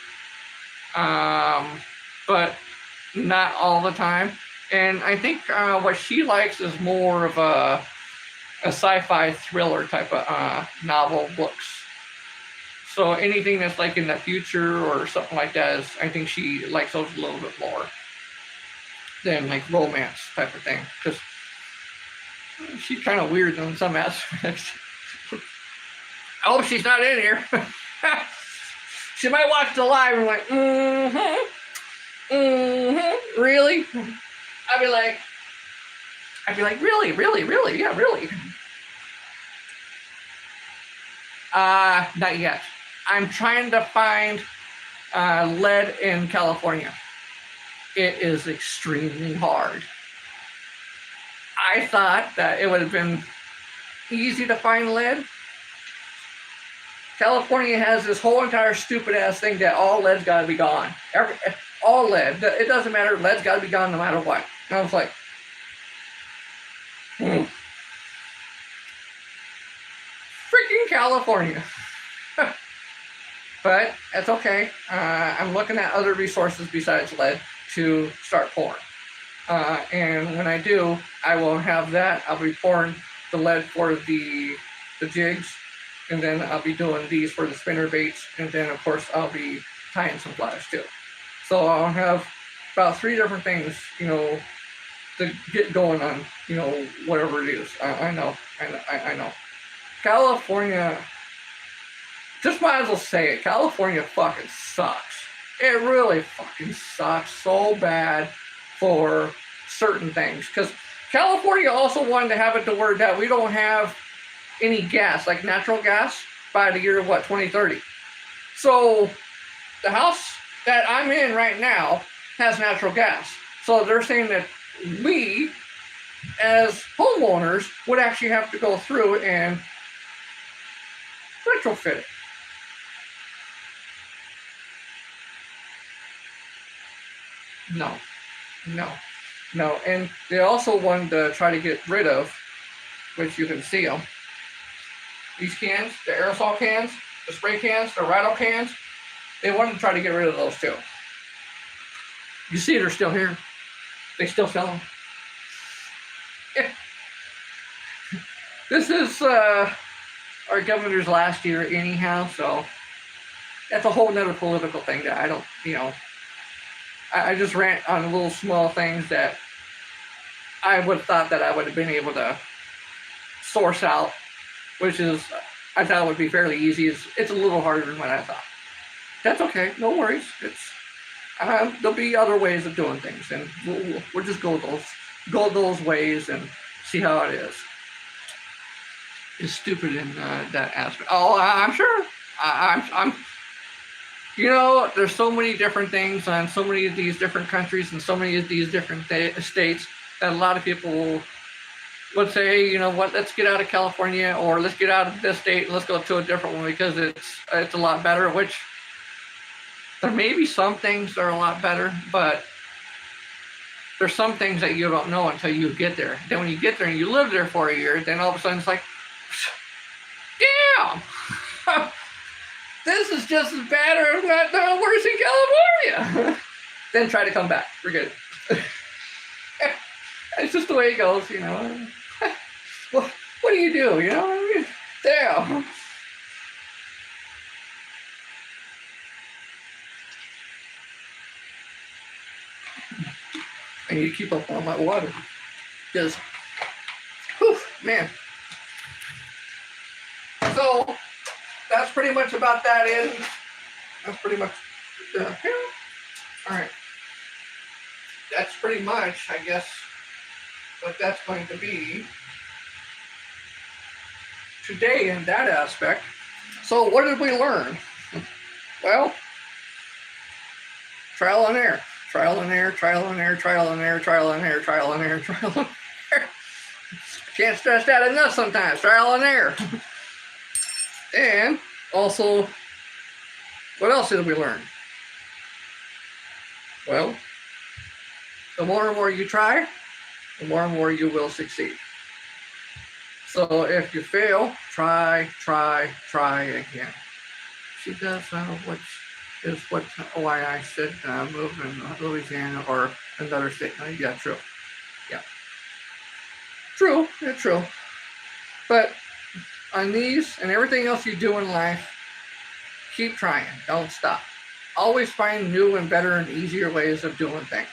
Speaker 1: but not all the time. And I think what she likes is more of a sci-fi thriller type of novel books. So anything that's like in the future or something like that is, I think she likes those a little bit more than like romance type of thing. Because she's kind of weird in some aspects. I hope she's not in here. She might watch the live and like, really? I'd be like, really, yeah, really. Not yet. I'm trying to find lead in California. It is extremely hard. I thought that it would have been easy to find lead. California has this whole entire stupid ass thing that all lead's got to be gone. All lead. It doesn't matter. Lead's got to be gone no matter what. And I was like, freaking California. But that's okay. I'm looking at other resources besides lead to start pouring. And when I do, I will have that. I'll be pouring the lead for the jigs, and then I'll be doing these for the spinner baits, and then of course I'll be tying some flies too. So I'll have about 3 different things, to get going on, whatever it is. I know. California, just might as well say it, California fucking sucks. It really fucking sucks so bad for certain things. Because California also wanted to have it to where that we don't have any gas, like natural gas, by the year, 2030. So the house that I'm in right now has natural gas. So they're saying that we, as homeowners, would actually have to go through and retrofit it. No. And they also wanted to try to get rid of, which you can see them, these cans, the aerosol cans, the spray cans, the rattle cans. They wanted to try to get rid of those too. You see they're still here. They still sell them. This is our governor's last year anyhow, so that's a whole nother political thing that I don't, I just rant on little small things that I would have thought that I would have been able to source out, which is, I thought would be fairly easy. It's a little harder than what I thought. That's okay, no worries. There'll be other ways of doing things, and we'll just go those ways and see how it is. It's stupid in that aspect. Oh, I'm sure. I'm. There's so many different things on so many of these different countries and so many of these different states that a lot of people would say, you know what, let's get out of California, or let's get out of this state and let's go to a different one because it's a lot better, which there may be some things that are a lot better, but there's some things that you don't know until you get there. Then when you get there and you live there for a year, then all of a sudden it's like, damn! This is just as bad or not worse in California. Then try to come back. Forget it. It's just the way it goes, Well, what do you do, Damn. I need to keep up on my water. Because, whew, man. So, that's pretty much about that in. That's pretty much, all right. That's pretty much, I guess, what that's going to be today in that aspect. So what did we learn? Well, Trial and error. Trial and error, trial and error, trial and error, trial and error, trial and error, trial and error. Can't stress that enough sometimes. Trial and error. And also, what else did we learn? Well, the more and more you try, the more and more you will succeed. So if you fail, try again. See, that's why I said move in Louisiana or another state. Yeah, true. Yeah. True, it's true. But on these and everything else you do in life, keep trying. Don't stop. Always find new and better and easier ways of doing things.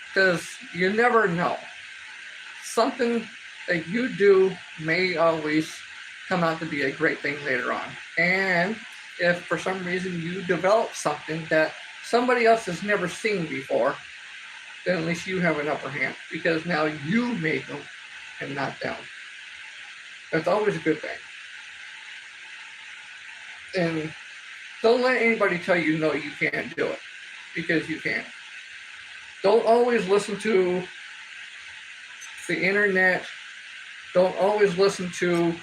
Speaker 1: Because you never know. Something that you do may always come out to be a great thing later on. And if for some reason you develop something that somebody else has never seen before, then at least you have an upper hand, because now you made them and not them. That's always a good thing. And don't let anybody tell you, no, you can't do it, because you can. Don't always listen to the internet. Don't always listen to,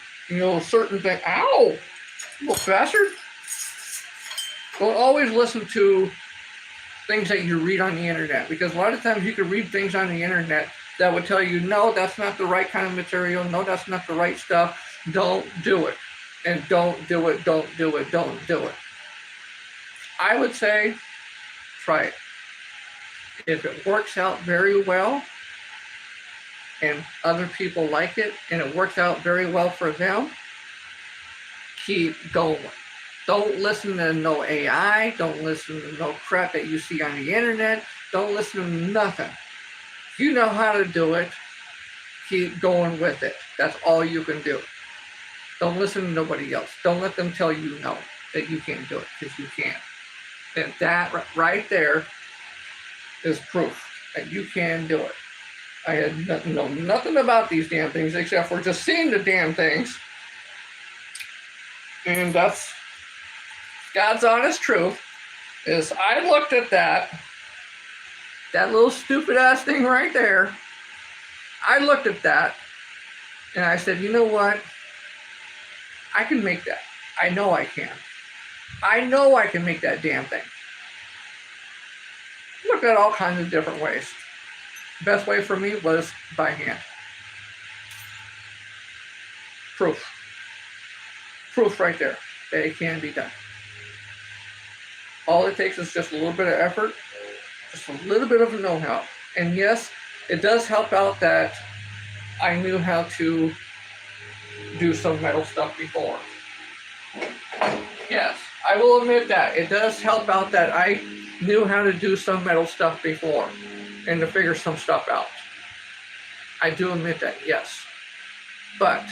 Speaker 1: certain things. Ow! Little bastard. Don't always listen to things that you read on the internet, because a lot of times you can read things on the internet that would tell you, no, that's not the right kind of material. No, that's not the right stuff. Don't do it. And don't do it, don't do it, don't do it. I would say, try it. If it works out very well, and other people like it, and it works out very well for them, keep going. Don't listen to no AI. Don't listen to no crap that you see on the internet. Don't listen to nothing. If you know how to do it, keep going with it. That's all you can do. Don't listen to nobody else. Don't let them tell you no, that you can't do it, because you can. And that right there is proof that you can do it. I had know nothing about these damn things except for just seeing the damn things. And that's God's honest truth, is I looked at that little stupid ass thing right there. I looked at that and I said, you know what? I can make that. I know I can. I know I can make that damn thing. Looked at all kinds of different ways. The best way for me was by hand. Proof. Proof right there that it can be done. All it takes is just a little bit of effort, just a little bit of know-how. And yes, it does help out that I knew how to do some metal stuff before. Yes, I will admit that. It does help out that I knew how to do some metal stuff before and to figure some stuff out. I do admit that, yes. But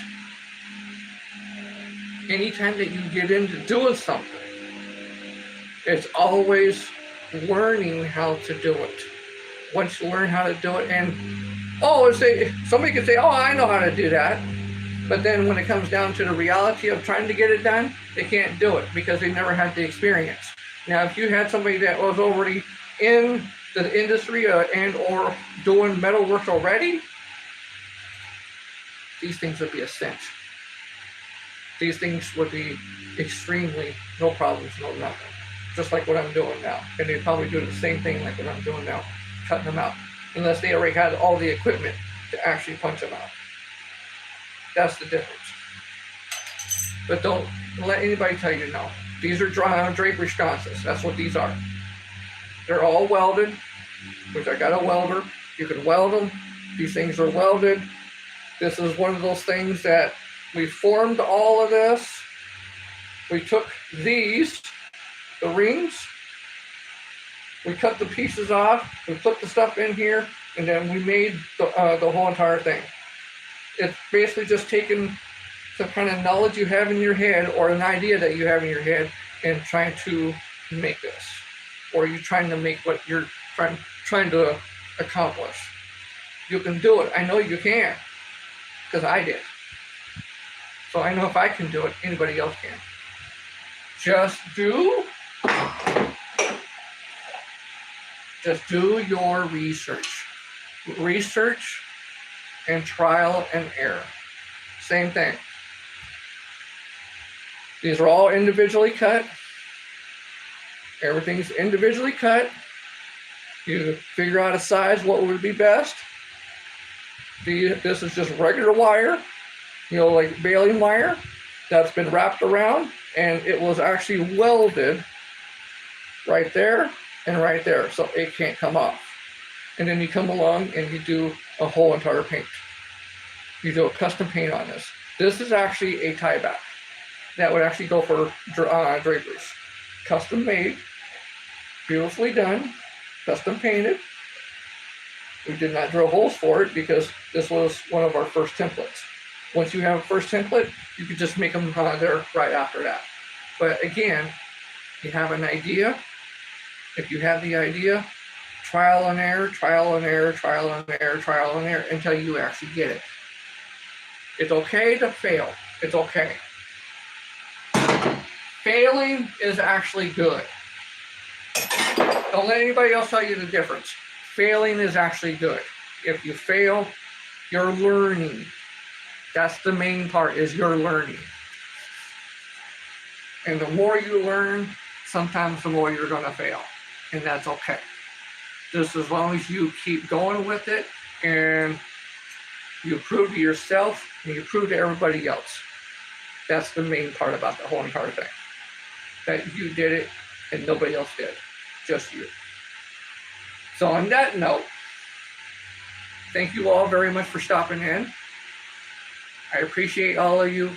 Speaker 1: anytime that you get into doing something, it's always learning how to do it. Once you learn how to do it, and somebody could say, oh, I know how to do that. But then when it comes down to the reality of trying to get it done, they can't do it because they never had the experience. Now, if you had somebody that was already in the industry and or doing metalwork already, these things would be a cinch. These things would be extremely no problems, no nothing. Just like what I'm doing now. And they'd probably do the same thing like what I'm doing now, cutting them out. Unless they already had all the equipment to actually punch them out. That's the difference. But don't let anybody tell you no. These are drapery sconces. That's what these are. They're all welded, which I got a welder. You can weld them. These things are welded. This is one of those things that we formed all of this. We took these, the rings, we cut the pieces off, we put the stuff in here, and then we made the whole entire thing. It's basically just taking some kind of knowledge you have in your head or an idea that you have in your head and trying to make this. Or you're trying to make what you're trying to accomplish. You can do it. I know you can, because I did. So I know if I can do it, anybody else can. Just do Just do your research. Research and trial and error. Same thing. These are all individually cut. Everything's individually cut. You figure out a size, what would be best. This is just regular wire, like baling wire that's been wrapped around, and it was actually welded right there and right there, so it can't come off. And then you come along and you do a whole entire paint. You do a custom paint on this. This is actually a tie back that would actually go for drapers. Custom made, beautifully done, custom painted. We did not drill holes for it because this was one of our first templates. Once you have a first template, you can just make them there right after that. But again, you have an idea. If you have the idea, trial and error, trial and error, trial and error, trial and error until you actually get it. It's okay to fail. It's okay. Failing is actually good. Don't let anybody else tell you the difference. Failing is actually good. If you fail, you're learning. That's the main part, is you're learning. And the more you learn, sometimes the more you're going to fail. And that's okay. Just as long as you keep going with it and you prove to yourself and you prove to everybody else. That's the main part about the whole entire thing. That you did it and nobody else did. Just you. So on that note, thank you all very much for stopping in. I appreciate all of you.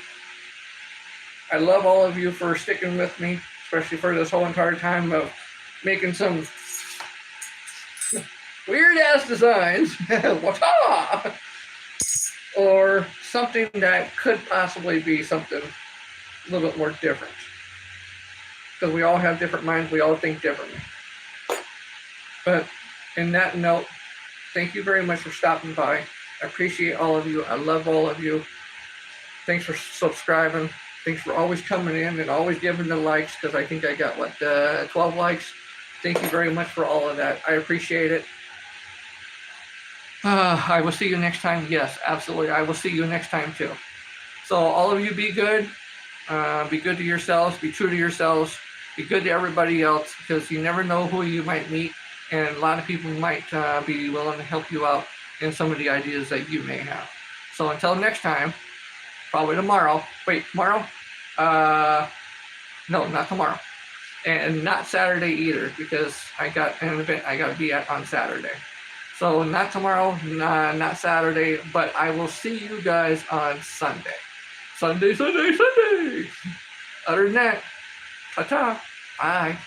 Speaker 1: I love all of you for sticking with me, especially for this whole entire time of making some weird-ass designs, or something that could possibly be something a little bit more different. Because we all have different minds, we all think differently. But in that note, thank you very much for stopping by. I appreciate all of you. I love all of you. Thanks for subscribing. Thanks for always coming in and always giving the likes, because I think I got, 12 likes. Thank you very much for all of that. I appreciate it. I will see you next time. Yes, absolutely. I will see you next time too. So all of you be good. Be good to yourselves. Be true to yourselves. Be good to everybody else, because you never know who you might meet. And a lot of people might be willing to help you out in some of the ideas that you may have. So until next time, probably tomorrow. Wait, tomorrow? No, not tomorrow. And not Saturday either, because I got an event I got to be at on Saturday. So not tomorrow, not Saturday, but I will see you guys on Sunday. Sunday. Other than that, ta-ta, bye.